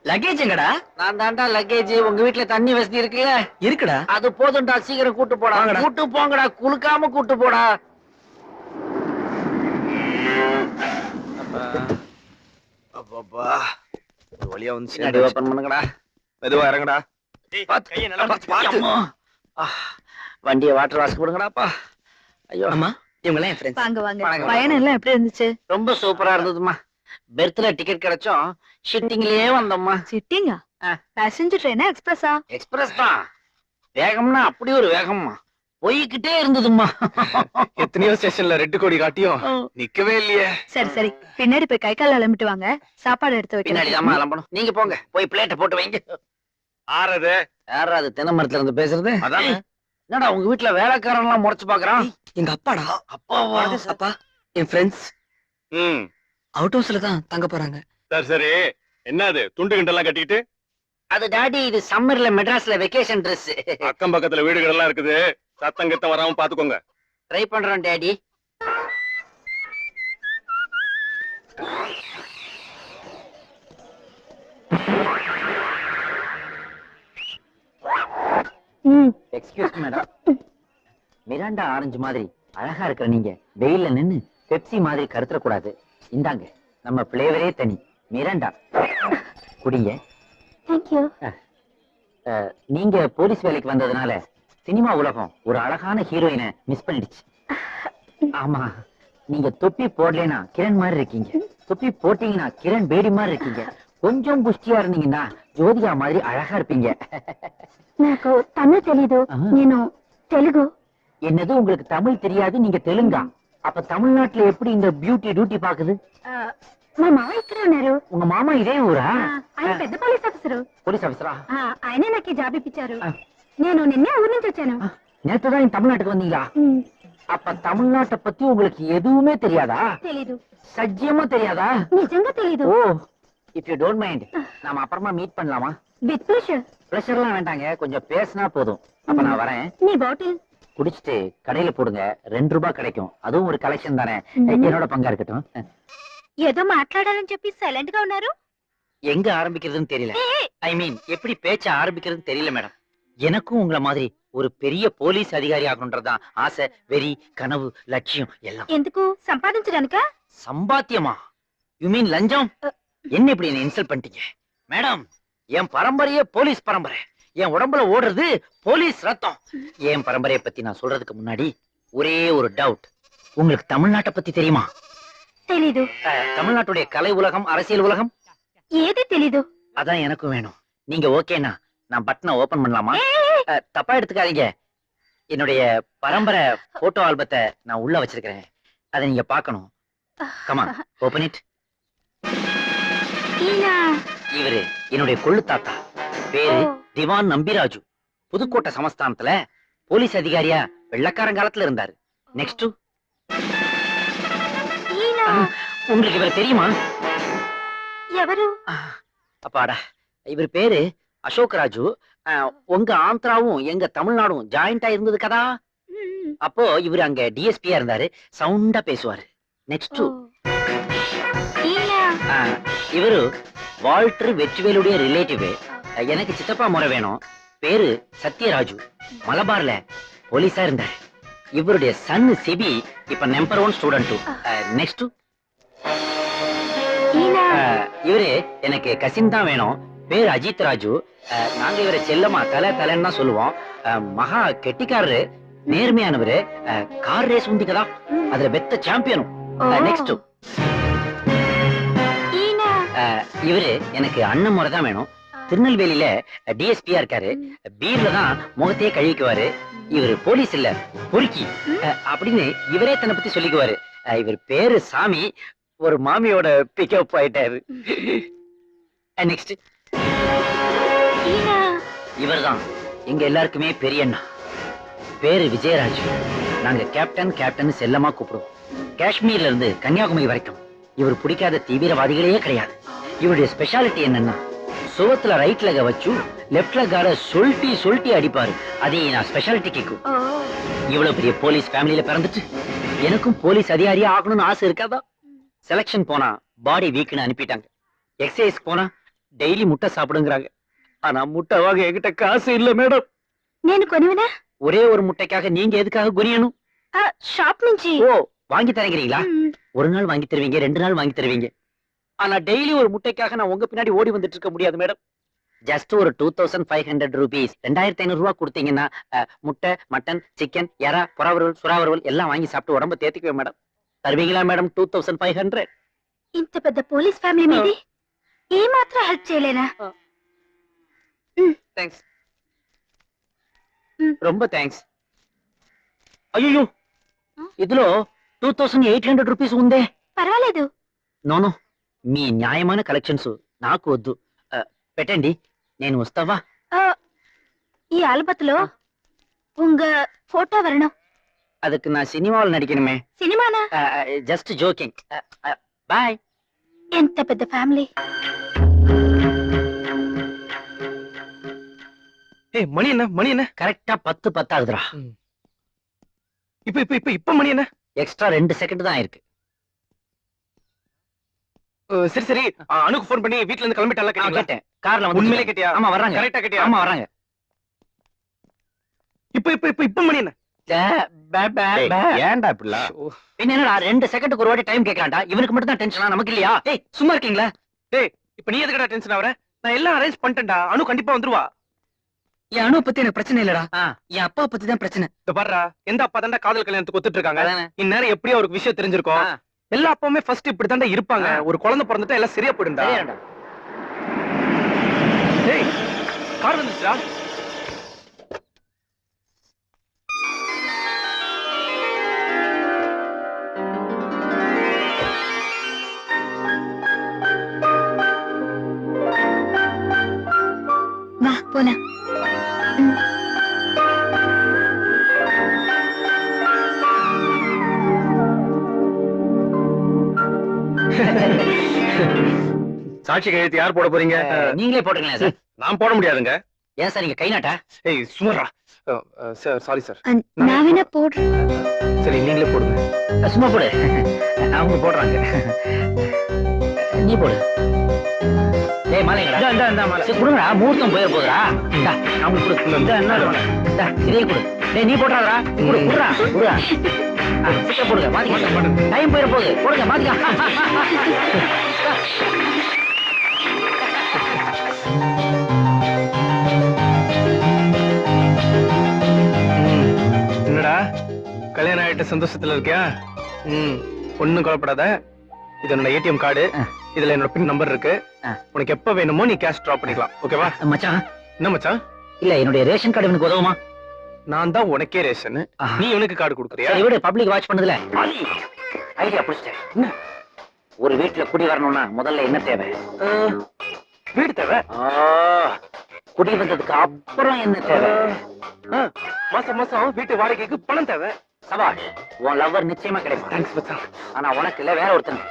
லக்கேஜ் எங்கடா? நான் தாண்டா லக்கேஜ். உங்க வீட்டுல தண்ணி வசதி இருக்குல்ல? இருக்குடா. அது போதும்டா, சீக்கிரம் கூட்டு போடா. வாங்கடா. கூட்டு போங்கடா, குளுக்காம கூட்டு போடா. அப்பா. அப்பா ஒரு வழியா வந்து பின்னாடி ஓபன் பண்ணுங்கடா. மெதுவா இறங்குடா. பாத்து. கையை நல்லா பிடிச்சு பாத்து. அம்மா. வண்டியை வாட்டர் வாஷ் கொடுங்கடாப்பா. ஐயோ அம்மா இவங்க எல்லாம் என் ஃப்ரெண்ட்ஸ். வாங்க வாங்க. வணக்கம். பயணம் எல்லாம் எப்படி இருந்துச்சு? ரொம்ப சூப்பரா இருந்ததுமா. பெர்த்ல டிக்கெட் கிடைச்சோம், ஷிட்டிங்லயே வந்தோம்மா. சிட்டிங்கா? ஆ. பேசஞ்சர் ட்ரெயினா எக்ஸ்பிரஸா? எக்ஸ்பிரஸ் தான். வேகம்னா அப்படி ஒரு வேகம்மா, போய்கிட்டே இருந்ததுமா. எத்தனையோ ஸ்டேஷன்ல ரெட் கொடி காட்டியும் நிக்கவே இல்லையே. சரி சரி, பின்னாடி போய் கை கால் அலம்பிட்டு வாங்க, சாப்பாடு எடுத்து பின்னாடி வைக்கிறேன். தான் அலம்பணும். நீங்க போங்க, போய் பிளேட்டை போட்டு வைங்க. ஆறது யாரா அது தென்னை மரத்துல இருந்து பேசுறது? அதானே. என்னடா உங்க வீட்டுல வேலைக்காரன் எல்லாம் முறைச்சு பாக்குறான்? எங்க அப்பாடா. அப்பாவா? அப்பா என் ஃப்ரெண்ட்ஸ் அவுட் ஹவுஸ்ல தான் தங்க போறாங்க. சரி சரி, என்னது துண்டு கிண்டெல்லாம் கட்டிக்கிட்டு? அது டாடி, இது சம்மர்ல மெட்ராஸ்ல வெக்கேஷன் ட்ரெஸ். அக்கம் பக்கத்துல வீடுகள் எல்லாம் இருக்குது, சத்தம் கித்தம் வராம பாத்துக்கோங்க. ட்ரை பண்றோம் daddy. Excuse madam. Miranda orange மாதிரி அழகா இருக்கிற நீங்க வெயில்ல நின்னு பெப்சி மாதிரி கருத்துற கூடாது. இந்தாங்க, நம்ம பிளேவரே தனி, மிராண்டா குடிங்க. தேங்க்யூ. நீங்க போலீஸ் வேலைக்கு வந்ததுனால சினிமா உலகம் ஒரு அழகான ஹீரோயினை மிஸ் பண்ணிடுச்சு. ஆமா, நீங்க தொப்பி போடலைன்னா கிரண் மாதிரி இருக்கீங்க, தொப்பி போட்டீங்கன்னா கிரண் பேடி மாதிரி இருக்கீங்க, கொஞ்சம் புஷ்டியா இருந்தீங்கன்னா ஜோதிகா மாதிரி அழகா இருப்பீங்க. నాకు తమిళ తెలీదు, ఆహా. నేను తెలుగు. என்னது உங்களுக்கு தமிழ் தெரியாது, நீங்க தெலுங்கா? அப்ப தமிழ்நாட்டுல எப்படி இந்த பியூட்டி டியூட்டி பாக்குது? మా మామ ఇక్కడ ఉన్నారు. உங்க மாமா இதே ஊரா? ఆయన పెద్ద పోలీస్ ఆఫీసరు. போலீஸ் ஆபீசரா? ఆయనే నాకు ఈ జాబ్ ఇప్పించారు. ఆ. నేను నిన్నే ఊరు నుంచి వచ్చాను. நேத்துதான் தமிழ்நாட்டுக்கு வந்தீங்களா? அப்ப தமிழ்நாட்டை பத்தி உங்களுக்கு எதுவுமே தெரியாதா? తెలీదు. சத்தியமா தெரியாதா? నిజంగా తెలీదు. ஓ, இஃப் யூ டோன்ட் மைண்ட், நாம அப்புறமா மீட் பண்ணலாமா? With pressure. ப்ரெஷர்லாம் வேண்டாங்க, கொஞ்சம் பேசினா போதும். அப்ப நான் வரேன். నీ బాటిల్. குடிச்சிட்டு கடையில போடுங்க, 2 ரூபாய் கிடைக்கும், அதுவும் ஒரு கலெக்ஷன் தானே. என்னோட பங்கா இருக்கட்டும். ఏదో మాట్లాడాలని చెప్పి సైలెంట్ గా ఉన్నారు. எங்க ஆரம்பிக்கிறதுன்னு தெரியல. ஐ மீன், எப்படி பேச்ச ஆரம்பிக்கிறதுன்னு தெரியல மேடம். எனக்கும் உங்களை மாதிரி ஒரு பெரிய போலீஸ் அதிகாரி ஆகணும்ன்றதுதான் ஆசை, வெறி, கனவு, லட்சியம் எல்லாம். ఎందుకు సంపాదించడానికా? சம்பாத்தியமா? யூ மீன் லஞ்சம்? என்ன இப்படி என்ன இன்சல்ட் பண்ணிட்டீங்க மேடம்? என் பரம்பரையே போலீஸ் பரம்பரை, என் உடம்புல ஓடுறது போலீஸ் ரத்தம். என் பரம்பரையை பத்தி நான் சொல்றதுக்கு முன்னாடி ஒரே ஒரு டவுட், உங்களுக்கு தமிழ்நாட்டை பத்தி தெரியுமா? తెలీదు. தமிழ்நாட்டுடைய கலை உலகம், அரசியல் உலகம் ఏది తెలీదు. அதான் எனக்கும் வேணும். நீங்க ஓகேனா நான் பட்டனை ஓபன் பண்ணலாமா? தப்பா எடுத்துக்காதீங்க, என்னுடைய பரம்பரை போட்டோ ஆல்பத்தை நான் உள்ள வச்சிருக்கிறேன், அதை நீங்க பார்க்கணும். Come on, open it. ఈయన இவரு என்னுடைய கொள்ளு தாத்தா, பேரு ஓ. திவான் நம்பிராஜு. புதுக்கோட்டை சமஸ்தானத்துல போலீஸ் அதிகாரியா வெள்ளக்காரங்காலத்துல இருந்தாரு. நெக்ஸ்ட், ఈయన உங்களுக்கு இவர் தெரியுமா? ఎవరు? அப்பாடா, இவர் பேரு அசோக் ராஜு. உங்க ஆந்திராவும் எங்க தமிழ்நாடும் ஜாயிண்டா இருந்தது கதா. அப்போ இவர் அங்க டிஎஸ்பியா இருந்தாரு, சவுண்டா பேசுவாரு. நெக்ஸ்ட், ఈయన இவரு வால்டர் வெற்றிவேலுடைய ரிலேட்டிவ். எனக்கு சித்தப்பா முறை வேணும், பேரு சத்யராஜு, மலபார்ல போலீஸா இருந்தாரு. இவருடைய சன் சிபி இப்ப நம்பர் 1 ஸ்டூடெண்ட். நெக்ஸ்ட், ఈయన இவரு எனக்கு கசின் தான் வேணும், பேரு அஜித் ராஜு. நாங்க இவரை செல்லமா தலை தலைன்னு தான் சொல்லுவோம். மகா கெட்டிக்காரரு, நேர்மையானவரு, கார் ரேஸ் உண்டிக்கதா அதுல பெத்த சாம்பியனும். நெக்ஸ்ட், ఈయన இவரு எனக்கு அண்ணன் முறை தான் வேணும், திருநெல்வேலியில டிஎஸ்பியா இருக்காரு, பீர்ல தான் முகத்தையே கழுவிக்குவாரு. இவரு போலீஸ் இல்ல, பொறுக்கி அப்படின்னு இவரே தன்னை பத்தி சொல்லிக்குவாரு. இவர் பேரு சாமி, ஒரு மாமியோட பிக்கப் ஆயிட்டாரு. நெக்ஸ்ட், ఈయన இவர்தான் எங்க எல்லாருக்குமே பெரிய அண்ணா, பேரு விஜயராஜ். நாங்க கேப்டன் கேப்டன் செல்லமா கூப்பிடுவோம். காஷ்மீர்ல இருந்து கன்னியாகுமரி வரைக்கும் இவர் பிடிக்காத தீவிரவாதிகளே கிடையாது. இவருடைய ஸ்பெஷாலிட்டி என்னன்னா, சுவத்துல ரைட் லெக வச்சு லெப்ட் லெக்கால சொல்லிட்டி சொல்லிட்டி அடிப்பாரு. அதே நான் ஸ்பெஷாலிட்டி கேக்கும். ఓ இவ்வளவு பெரிய போலீஸ் ஃபேமிலியில பிறந்துட்டு எனக்கும் போலீஸ் அதிகாரியா ஆகணும்னு ஆசை இருக்காதா? செலக்ஷன் போனா பாடி வீக்னு அனுப்பிட்டாங்க, எக்ஸசைஸ் போனா டெய்லி முட்டை சாப்பிடுங்கிறாங்க. ஆனா முட்டை வாங்க என்கிட்ட காசு இல்ல மேடம். నేను కొనివనా? ஒரே ஒரு முட்டைக்காக நீங்க எதுக்காக குனியணும்? షాప్ నుంచి. ஓ, வாங்கி தரீங்களா? ஒரு நாள் வாங்கி தருவீங்க, 2 நாள் வாங்கி தருவீங்க. ஆனா டெய்லி ஒரு முட்டைக்காக நான் உங்க பின்னாடி ஓடி வந்துட்டு இருக்க முடியாது மேடம். ஜஸ்ட் ஒரு 2500 rupees 2500 ரூபாய் கொடுத்தீங்கன்னா முட்டை, மட்டன், சிக்கன், எறா, புறாவரவல், சுறாவரவல் எல்லாம் வாங்கி சாப்பிட்டு உடம்ப தேத்திக்குவேன் மேடம். தருவீங்களா மேடம் 2500? ఇంత పెద్ద పోలీస్ ఫ్యామిలీ మీది ఏ మాత్రం హెల్ప్ చేయలేనా? தேங்க்ஸ். ம். ரொம்ப தேங்క్స్. అయ్యో ఇదిలో 2800 రూపీస్ ఉందే. పర్వాలేదు. నోనో మీ న్యాయమైన కలెక్షన్స్ నాకు వద్దు. పెట్టండి, నేను వస్తావా? ஆ, ఈ ఆల్బత్లో உங்க போட்டோ வரணும். அதுக்கு நான் சினிமாவில் நடிக்கணுமே. సినిమానా? Just joking. பாய். ఎంత పెద్ద ఫ్యామిలీ. ஏய் மணி என்ன மணி என்ன? கரெக்டா 10 ஆகுதுடா. இப்ப இப்ப இப்ப இப்ப மணி என்ன? எக்ஸ்ட்ரா 2 செகண்ட் தான் இருக்கு. சரி சரி, அனுக்கு ஃபோன் பண்ணி வீட்ல இருந்து கிளம்பிட்டால நான் கேட்டீங்களா? கேட்டேன். கார்ல வந்து உண்மையிலே கேட்டியா? ஆமா வர்றாங்க. கரெக்டா கேட்டியா? ஆமா வர்றாங்க. இப்ப இப்ப இப்ப இப்ப மணி என்ன? ஏன்டா இப்படிலாம்? பின்ன என்னடா 2 செகண்டுக்கு ஒரு வாட்டி டைம் கேக்குறான்டா. இவனுக்கு மட்டும் தான் டென்ஷனா, நமக்கு இல்லையா? ஏய் சும்மா இருக்கீங்களா? டேய் இப்ப நீ எதுக்குடா டென்ஷன் ஆவற? நான் எல்லாம் அரேஞ்ச் பண்ணிட்டேன்டா. அனு கண்டிப்பா வந்துருவா. என் அணு பத்தி எனக்கு பிரச்சனை இல்லடா. ஆ, என் அப்பா பத்தி தான் பிரச்சனை. இந்த பாருடா, எந்த அப்பா தான்டா காதல் கல்யாணத்துக்கு ஒத்துட்டு இருக்காங்க? அதானே. இந்நேரம் எப்படியோ அவருக்கு விஷயம் தெரிஞ்சிருக்கும். ஆ. எல்லா அப்பாவுமே ஃபர்ஸ்ட் இப்படி தான்டா இருப்பாங்க. ஆ. ஒரு குழந்தை பிறந்துட்டா எல்லாம் சரியா போயிடும்டா. சரியாடா. டேய் கார் வந்துச்சுடா. வா போலாம். சாட்சி கையெழுத்து யார் போட போறீங்க? நீங்களே போட்டுங்களேன் சார். நான் போட முடியாதுங்க. ஏன் சார் நீங்க கை நாட்டா? ஏய் சுமரா. Sir sorry sir. நான் வேணா போடுறேன். சரி நீங்களே போடுங்க. சும்மா போடு. அவங்க போடுறாங்க. நீ போடு. டேய் மாலைங்கடா. இந்த மாலை. சரி கொடுங்கடா, முகூர்த்தம் போயிட போகுதுடா. இந்தா, அவங்களுக்கு கொடு. இந்தா, என்ன வேணும்? இந்தா, இதே கொடு. டேய் நீ போடுறாதடா. குடுறா குடுறா. சீக்கிரம் போடுங்க, மாத்திக்கலாம். டைம் போயிட போகுது. போடுங்க, மாத்திக்கலாம். என்னடா கல்யாணம் ஆயிட்ட சந்தோஷத்துல இருக்கியா? ஒண்ணும் கவலைப்படாத. இது என்னோட ஏடிஎம் கார்டு. இதுல என்னோட பின் நம்பர் இருக்கு. உனக்கு எப்ப வேணுமோ நீ கேஷ் டிராப் பண்ணிக்கலாம். ஓகேவா? மச்சான், என்ன மச்சான்? இல்ல என்னுடைய ரேஷன் கார்டு இவனுக்கு உதவுமா? நான் தான் உனக்கே ரேஷன். நீ இவனுக்கு கார்டு கொடுக்குறியா? சரி விடு, பப்ளிக் வாட்ச் பண்ணதுல ஐடியா புடிச்சிட்டேன். ஒரு வீட்டுல குடி வரணும்னா முதல்ல என்ன தேவை? வீடு தேவை. குடி வந்ததுக்கு அப்புறம் என்ன தேவை? மாசம் மாசம் வீட்டு வாடகைக்கு பணம் தேவை. சபாஷ், உன் லவ்வர் நிச்சயமா கிடைப்பான். தேங்க்ஸ் மச்சான். ஆனா உனக்கு இல்ல, வேற ஒருத்தங்க.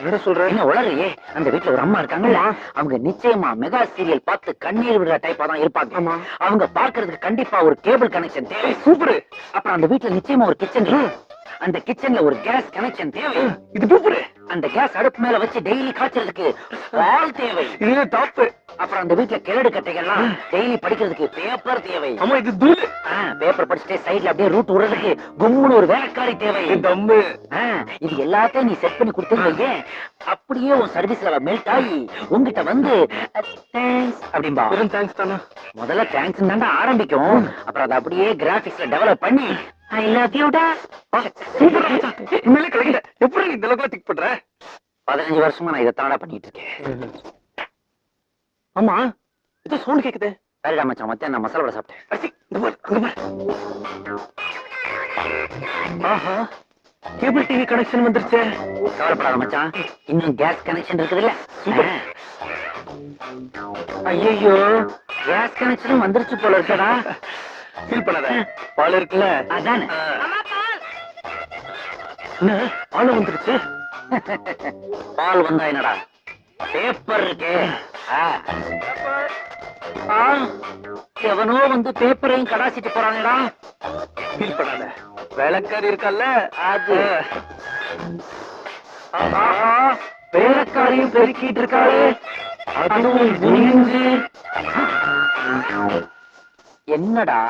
என்ன சொல்ற? என்ன உளறியே? அந்த வீட்டுல ஒரு அம்மா இருக்காங்கல்ல, அவங்க நிச்சயமா மெகா சீரியல் பார்த்து கண்ணீர் விடுற டைப்பா தான் இருப்பாங்க. ஆமா. அவங்க பார்க்கிறதுக்கு கண்டிப்பா ஒரு கேபிள் கனெக்ஷன் தேவை. சூப்பர். அப்புறம் அந்த வீட்டுல நிச்சயமா ஒரு கிச்சன் இருக்கு. அந்த கிச்சன்ல ஒரு கேஸ் கனெக்ஷன் தேவை. இது சூப்பர். அந்த கேஸ் அடுப்பு மேல வச்சு டெய்லி காய்ச்சறதுக்கு பால் தேவை. இது டாப். அப்புறம் அந்த வீட்டுல கிழடு கட்டைகள்லாம் டெய்லி படிக்கிறதுக்கு பேப்பர் தேவை. ஆமா இது தூள். பேப்பர் படிச்சுட்டே சைடுல அப்படியே ரூட் விடுறதுக்கு கும்முன்னு ஒரு வேலைக்காரி தேவை. தம்மு. இது எல்லாத்தையும் நீ செட் பண்ணி கொடுத்துருவீங்க. அப்படியே உன் சர்வீஸ்ல மெல்ட் ஆகி உங்ககிட்ட வந்து தேங்க்ஸ் அப்படின்பா. வெறும் தேங்க்ஸ் தானா? முதல்ல தேங்க்ஸ் தாண்டா ஆரம்பிக்கும். அப்புறம் அதை அப்படியே கிராபிக்ஸ்ல டெவலப் பண்ணி ஐ லவ் யூ டா. சூப்பர் மச்சான். உண்மையிலே கிடைக்கல. எப்படி நீ இந்த அளவுக்கு திக் பண்ற? 15 வருஷமா நான் இதை தாண்டா பண்ணிட்டு இருக்கேன். ஆமா ஏதோ சவுண்ட் கேக்குது. சரிடா மச்சான், மத்தியானம் நான் மசாலா வடை சாப்பிட்டேன். அச்சி, இந்த பாரு, அங்க பாரு. ஆஹா, கேபிள் டிவி கனெக்ஷன் வந்துருச்சு. கவலைப்படாத மச்சான், இன்னும் கேஸ் கனெக்ஷன் இருக்குதுல்ல. சூப்பர். ஐயோ, கேஸ் கனெக்ஷனும் வந்துருச்சு போல இருக்கடா. ஃபீல் பண்ணாத. பால் இருக்குல்ல, அதானே. என்ன பால் வந்துருச்சு? பால் வந்தா என்னடா, பேப்பர் இருக்கு. எவனோ வந்து பேப்பரையும் கடாசிட்டு போறானேடா. ஃபீல் பண்ணாத. வேலைக்காரி இருக்கல்ல, அது வேலைக்காரையும் பெருக்கிட்டு இருக்காளே, அதுவும் குனிஞ்சு. என்னடா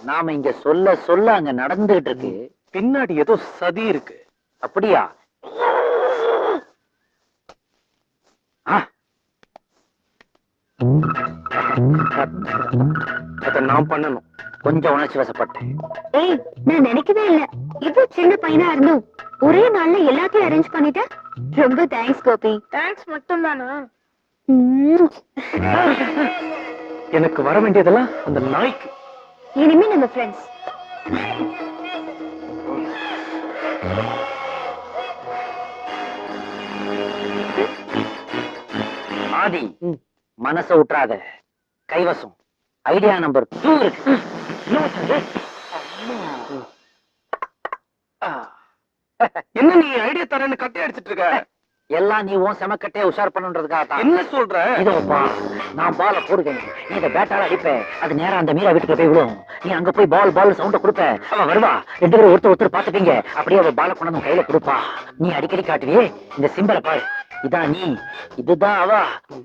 நாம இங்க சொல்ல சொல்ல அங்க நடந்துகிட்டு இருக்கு. பின்னாடி ஏதோ சதி இருக்கு. அப்படியா? அத நான் பண்ணணும். கொஞ்சம் உணர்ச்சி வசப்பட்டேன். ஏய், நான் நினைக்கவே இல்ல இவ்வளவு சின்ன பையனா இருந்தும் ஒரே நாள்ல எல்லாத்தையும் அரேஞ்ச் பண்ணிட்ட. ரொம்ப தேங்க்ஸ் கோபி. தேங்க்ஸ் மட்டும் தானா? எனக்கு வர வேண்டியதெல்லாம் அந்த நாய்க்கு. இனிமே நம்ம ஃப்ரெண்ட்ஸ். ஆதி, மனச விட்டுறாத. கைவசம் ஐடியா நம்பர் 2 இருக்கு. என்ன நீ ஐடியா தரேன்னு கட்டி அடிச்சிட்டு இருக்க? எல்லாம் நீ உன் செமக்கட்டையை உஷார் பண்ணுன்றதுக்காக தான். என்ன சொல்ற? இதோ பா, நான் பால போடுவேன், நீ இந்த பேட்டால அடிப்ப, அது நேரா அந்த மீரா வீட்டுக்கு போய் விடும். நீ அங்க போய் பால் சவுண்ட கொடுப்ப, அவ வருவா, 2 பேரும் ஒருத்தர் பார்த்துப்பீங்க. அப்படியே அவ பால கொண்டு கையில கொடுப்பா. நீ அடிக்கடி காட்டுவியே இந்த சிம்பலை பாரு, இதான் நீ, இதுதான் அவ.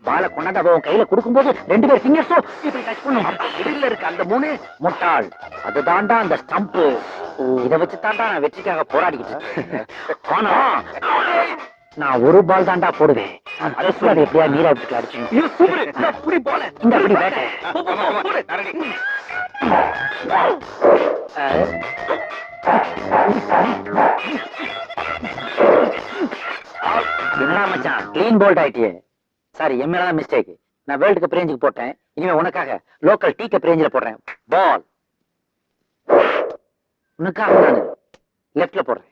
பால கொண்டாந்து அவ கையில கொடுக்கும்போது 2 பேர் ஃபிங்கர்ஸும் இப்படி டச் பண்ணும். இடையில இருக்கு அந்த 3 முட்டாள், அதுதான்டா அந்த ஸ்டம்ப். இத வச்சு தாண்டா நான் வெற்றிக்காக போராடிக்கிட்டு இருக்கேன். ஆனா நான் ஒரு பால் தாண்டா போடுவேன். அதை எப்படியா மீரா வீட்டுக்கு அடிச்சு இந்த அப்படி பேட்டை. என்னடா மச்சான் கிளீன் போல்ட் ஆயிட்டியே. சாரி, என் மேலதான் மிஸ்டேக். நான் வேர்ல்டு கப் ரேஞ்சுக்கு போட்டேன், இனிமே உனக்காக லோக்கல் டீ கப் ரேஞ்சில போடுறேன். பால் உனக்காக நான் லெப்ட்ல போடுறேன்.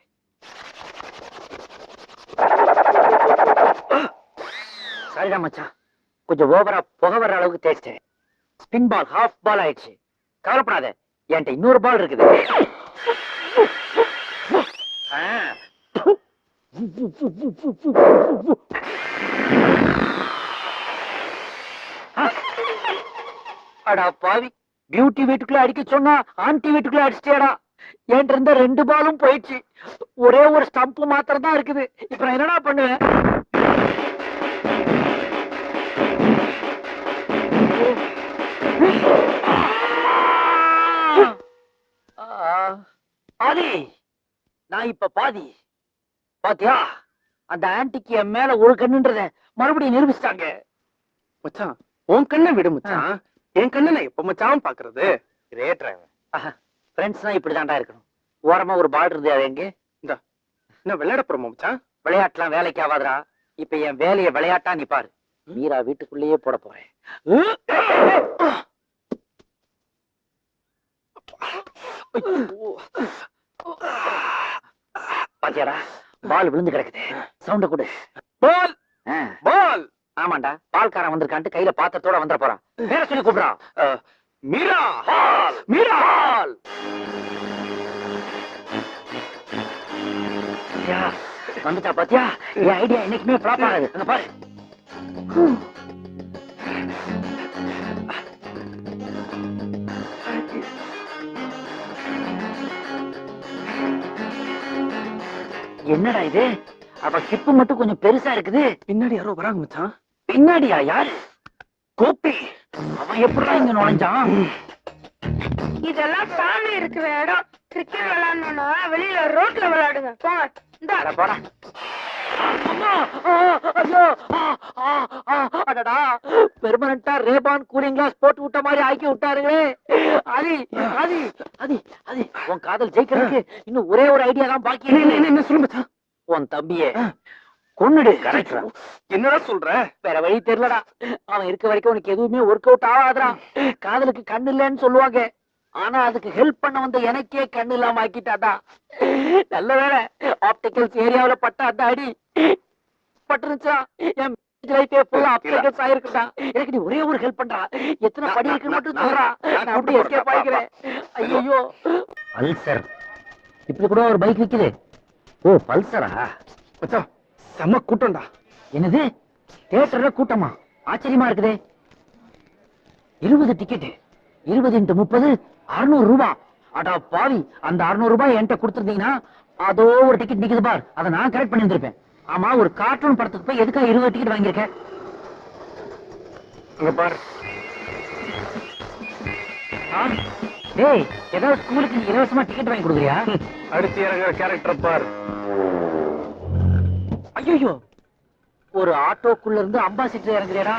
சரிடா மச்சான், கொஞ்சம் ஓவரா புகை வர்ற அளவுக்கு தேய்ச்சிட்டேன். ஸ்பின் பால் ஹாஃப் பால் ஆயிடுச்சு. கவலைப்படாத, என்கிட்ட இன்னொரு பால் இருக்குது. அடா பாவி, பியூட்டி வீட்டுக்குள்ள அடிக்க சொன்னா ஆன்டி வீட்டுக்குள்ள அடிச்சிட்டேடா. என்கிட்ட இருந்த 2 பாலும் போயிடுச்சு, ஒரே ஒரு ஸ்டம்ப் மாத்திரம் தான் இருக்குது. இப்ப நான் என்னடா பண்ணுவேன்? ஆதி, நான் இப்ப பாதி. பாத்தியா, அந்த ஆன்டிக்கு என் மேல ஒரு கண்ணுன்றத மறுபடியும் நிரூபிச்சிட்டாங்க. மச்சான், உன் கண்ணை விடு மச்சான். என் கண்ணை நான் எப்ப மச்சான் பாக்குறது? ஃப்ரெண்ட்ஸ்னா இப்படிதான்டா இருக்கணும். ஓரமா ஒரு பால் இருந்து அது எங்க என்ன விளையாட போறோமா மச்சான்? விளையாட்டுலாம் வேலைக்கு ஆகாதரா. இப்ப என் வேலையை விளையாட்டா நீ பாரு. மீரா வீட்டுக்குள்ளேயே போட போறேன். பாத்தியாடா, பால் விழுந்து கிடக்குது. சவுண்ட கொடு. பால் பால். ஆமாண்டா, பால்காரன் வந்திருக்கான்ட்டு கையில பாத்திரத்தோட வந்துட போறான். பேர சொல்லி கூப்பிடுறான். மீரா மீரா. வந்துட்டா பாத்தியா? என் ஐடியா என்னைக்குமே ஃபிளாப் ஆகாது. அங்க பாரு. என்னடா இது? அவ ஹிப்பு மட்டும் கொஞ்சம் பெருசா இருக்குது. பின்னாடி யாரோ வராங்க மச்சான். பின்னாடியா? யாரு? கோபி. அவன் எப்படிதான் இங்க நுழைஞ்சான்? இதெல்லாம் சாமி இருக்கிற இடம். கிரிக்கெட் விளையாடணும்னா வெளியில ரோட்ல விளையாடுங்க. போங்க. இந்த போடா. பெர்மனண்டா ரேபான் கூலிங் கிளாஸ் போட்டு விட்ட மாதிரி ஆக்கி விட்டாருங்களே. அதி அதி அதி அதி, உன் காதல் ஜெயிக்கிறதுக்கு இன்னும் ஒரே ஒரு ஐடியா தான் பாக்கி. என்ன சொல்லு மச்சான்? உன் தம்பியே கொன்னுடு. என்னடா சொல்ற? வேற வழி தெரியலடா. அவன் இருக்க வரைக்கும் உனக்கு எதுவுமே ஒர்க் அவுட் ஆகாதுடா. காதலுக்கு கண்ணு இல்லைன்னு சொல்லுவாங்க, ஆனா அதுக்கு ஹெல்ப் பண்ண வந்த எனக்கே கண்ணு இல்லாம ஆக்கிட்டாடா. நல்ல வேலை ஆப்டிகல்ஸ் ஏரியாவுல பட்ட அந்த அடி பட்டுருச்சா, என் லைஃபே ஃபுல்லா ஆப்டிகல்ஸ் ஆயிருக்குடா. எனக்கு நீ ஒரே ஒரு ஹெல்ப் பண்றா. எத்தனை படி இருக்குன்னு மட்டும் சொல்றா, நான் அப்படியே எஸ்கேப் ஆகிக்கிறேன். ஐயோ, பல்சர். இப்படி கூட ஒரு பைக் விக்குது. ஓ, பல்சரா? மச்சான், செம்ம கூட்டம்டா. என்னது, தியேட்டர்ல கூட்டமா? ஆச்சரியமா இருக்குதே. 20 டிக்கெட், 20 × 30 600 ரூபாய். அடா பாவி, அந்த 600 ரூபாய் என்கிட்ட கொடுத்துருந்தீங்கன்னா அதோ ஒரு டிக்கெட் நிக்குது பார், அதை நான் கரெக்ட் பண்ணி வந்திருப்பேன். ஆமா, ஒரு கார்ட்டூன் படத்துக்கு போய் எதுக்கா 20 டிக்கெட் வாங்கியிருக்க? அங்க பாரு. டேய், ஏதாவது ஸ்கூலுக்கு நீ இலவசமா டிக்கெட் வாங்கி கொடுக்குறியா? அடுத்து இறங்குற கேரக்டர் பாரு. ஐயோ, ஒரு ஆட்டோக்குள்ள இருந்து அம்பாசிடர் இறங்குறியடா.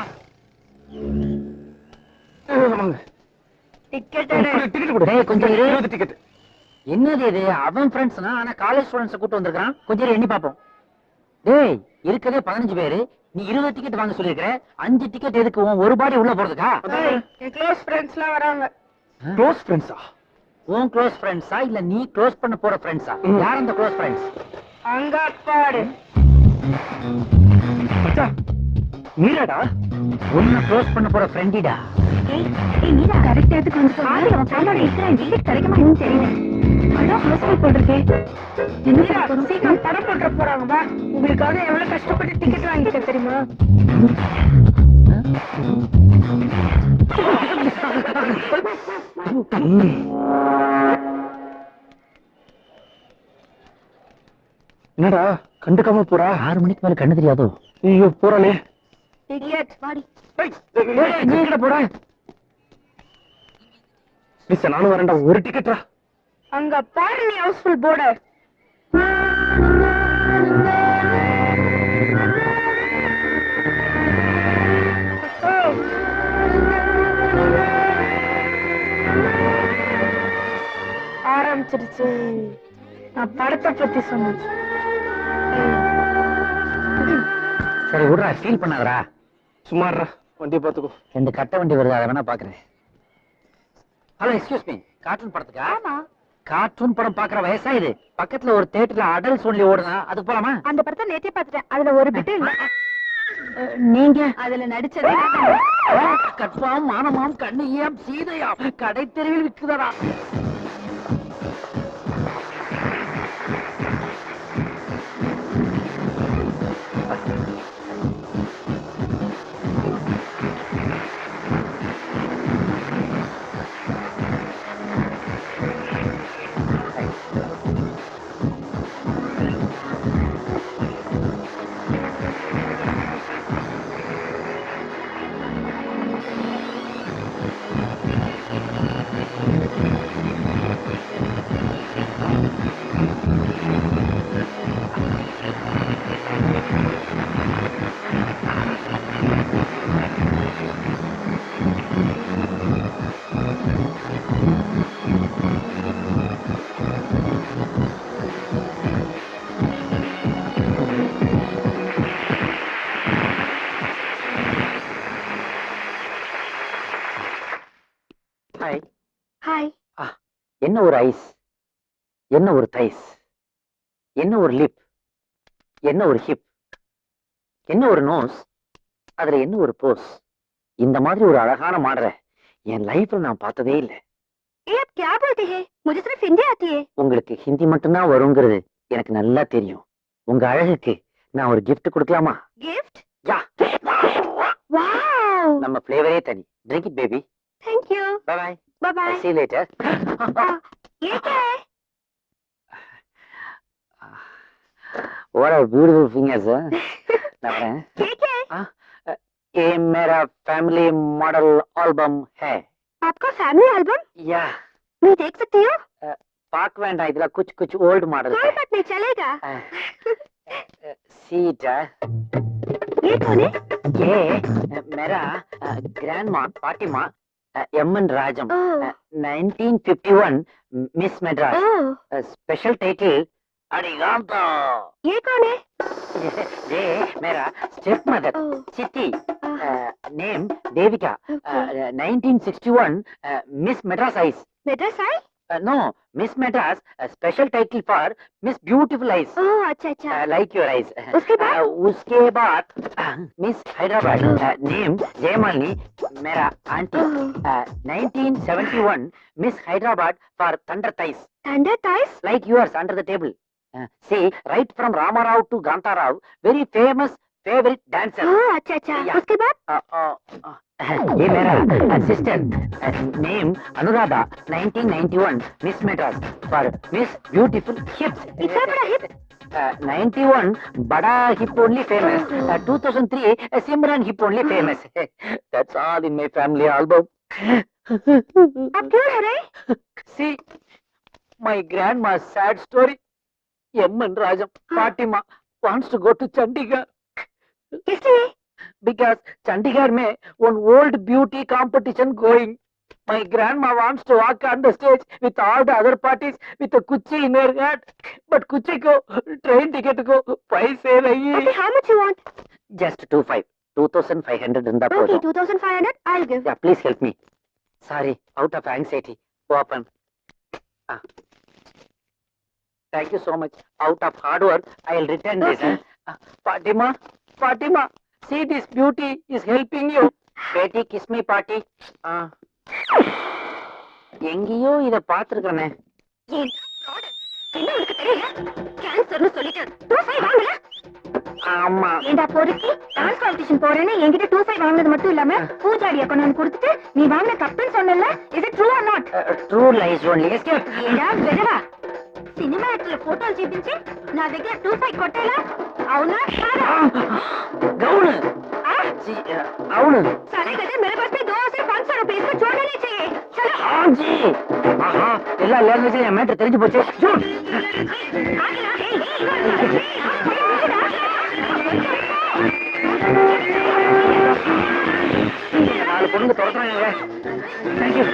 டிக்கெட் டிக்கெட் கொடு. டேய், கொஞ்சம் இரு. 20 டிக்கெட். என்னது இது? அவன் ஃப்ரெண்ட்ஸ்னா ஆனா காலேஜ் ஸ்டூடண்ட்ஸ் கூட்டு வந்திருக்கான். கொஞ்சம் இரு, எண்ணி பாப்போம். டேய், இருக்கதே 15 பேரு, நீ 20 டிக்கெட் வாங்க சொல்லிருக்கிற. 5 டிக்கெட் எதுக்கு? உன் ஒரு பாடி உள்ள போறதுக்கா? என் க்ளோஸ் ஃப்ரெண்ட்ஸ்லாம் வராங்க. க்ளோஸ் ஃப்ரெண்ட்ஸா? உன் க்ளோஸ் ஃப்ரெண்ட்ஸா இல்ல நீ க்ளோஸ் பண்ண போற ஃப்ரெண்ட்ஸா? யார் அந்த க்ளோஸ் ஃப்ரெண்ட்ஸ்? அங்க பாரு. மச்சான், நீராடா? உன்னை க்ளோஸ் பண்ண போற ஃப்ரெண்டிடா. ஏய் நீரா கரெக்ட் இடத்துக்கு வந்துட்டு ஆளு அவன் ஃப்ரெண்டோட இருக்கிறேன். டிக்கெட் கிடைக்குமா இன்னும் தெரியல. அதான் ஹாஸ்பிட்டல் போட்டிருக்கேன். என்ன மீரா, சீக்கிரம் படம் போட்டுற போறாங்க வா. உங்களுக்காக எவ்வளவு கஷ்டப்பட்டு டிக்கெட் வாங்கிட்டேன் தெரியுமா? என்னடா கண்டுக்காம போறா? 6 மணிக்கு மேல கண்ணு தெரியாதோ? ஐயோ போறாளே. டிக்கெட் வாடி. நீ எங்கடா போற? மிஸ், நானும் வரேன்டா. ஒரு டிக்கெட்ரா. அங்க பாரு நீ ஹவுஸ்ஃபுல் போர்டு. ஆரம்பிச்சிருச்சு. நான் படத்தை பத்தி சொன்னேன். சரி விடுறா, ஃபீல் பண்ணாதடா. சும்மாறா, வண்டியை பாத்துக்கோ. 2 கட்ட வண்டி வருது, அதை வேணா பாக்குறேன். ஹலோ, எக்ஸ்கியூஸ் மீ, கார்ட்டூன் படத்துக்கா? ஆமா, கார்ட்டூன் படம் பாக்குற வயசா இது? பக்கத்துல ஒரு தியேட்டர்ல அடல்ட்ஸ் ஒன்லி ஓடுனா, அதுக்கு போலாமா? அந்த படத்தை நேத்தே பார்த்துட்டேன். அதுல ஒரு பிட்டு இல்ல. நீங்க அதுல நடிச்சதே கட்பாம் மானமாம் கண்ணியாம் சீதையாம் கடை தெருவில் விற்குதடா. ஹாய். ஹாய். என்ன ஒரு ஐஸ், என்ன ஒரு தைஸ், என்ன ஒரு லிப், என்ன ஒரு ஹிப், என்ன ஒரு நோஸ், அதுல என்ன ஒரு போஸ். இந்த மாதிரி ஒரு அழகான மாடலை என் லைஃப்ல நான் பார்த்ததே இல்லை. ये आप क्या बोलते हैं? मुझे सिर्फ हिंदी आती है. உங்களுக்கு ஹிந்தி மட்டும்தான் வருங்கிறது எனக்கு நல்லா தெரியும். உங்க அழகுக்கு நான் ஒரு gift கொடுக்கலாமா? गिफ्ट? Yeah, wow. நம்ம ஃப்ளேவரே தனி. Drink it baby. Thank you. Bye bye. Bye bye. see you later. ये क्या है? What a beautiful fingers. நான் வரேன். ये क्या है? ये मेरा फैमिली मॉडल एल्बम है. आपका फैमिली एल्बम? या मैं देख सकती हूँ? पाक वेंडा इधर कुछ कुछ ओल्ड मॉडल कोई बात नहीं, चलेगा. सीट. ये कौन है? ये मेरा grandma Fatima MN Rajam, oh. 1951 miss Madras. Oh. Special title अरिगातो. ये कौन है? ये मेरा step mother oh. Chitti, name Devika, 1961 miss Madras आइस. मेरा साई? No, Miss Madras, a special title for Miss Beautiful Eyes. ओह, अच्छा अच्छा. Like your eyes. उसके बाद? उसके बाद Miss Hyderabad, name Jaymalini, मेरा aunty. Oh. 1971 Miss Hyderabad for Thunder Thighs. Thunder thighs? Like yours under the table. See, right from Ramarao to Ganta Rao, very famous favorite dancer. ओह, अच्छा अच्छा. Yeah. उसके बाद? ये मेरा sister, name Anuradha, 1991 miss Madras for miss beautiful हिप्स. इतना बड़ा hip? 91 बड़ा hip only famous. 2003 Simran hip only famous. That's all in my family album. आप क्यों रो रहे? See, my grandma's sad story. M.N. Rajam, Fatima wants to go to Chandigarh. इसलिए Because Chandigarh में one old beauty competition going. My grandma wants to walk on the stage with all the other parties with a kuchi in her hand. But kuchi को train ticket को पैसे नहीं. okay, how much you want? Just 2,500 இருந்தா Okay, போதும். 2,500 I'll give. Yeah, please help me. Sorry, out of anxiety. Open. Ah. Thank you so much. Out of hard work, I'll return this. Okay. Fatima, see this beauty is helping you. Betty, kiss me, party. எங்கேயோ இத பாத்துருக்கனே. என்ன உனக்கு தெரியல? கேன்சர்னு சொல்லிட்டு 25 வாங்கல? ஆமா. ஏண்டா பொறுக்கி டான்ஸ் காம்படிஷன் போறேன்னு என்கிட்ட 25 வாங்குனது மட்டும் இல்லாம பூஜாரியா கொண்டாந்து கொடுத்துட்டு நீ வாங்கின தப்புன்னு சொன்னல? Is it true R not? True lies only. Escape. ఏడా వెదవా సినిమా యాక్టర్ల ఫోటోలు చూపించి నా దగ్గర 25 కొట్టేలా అవునా కాదా గౌను. అవును. సరే కదా मेरे पास में 2 से 500 रुपए इसको छोड़ना नहीं चाहिए चलो हाँ जी. ஆஹா, எல்லா லாங்குவேஜ்லயும் என் மேட்டர் தெரிஞ்சு போச்சு. ஆகலா ஹே நாலு பொண்ணு தொடர்றாங்க. தேங்க்யூ.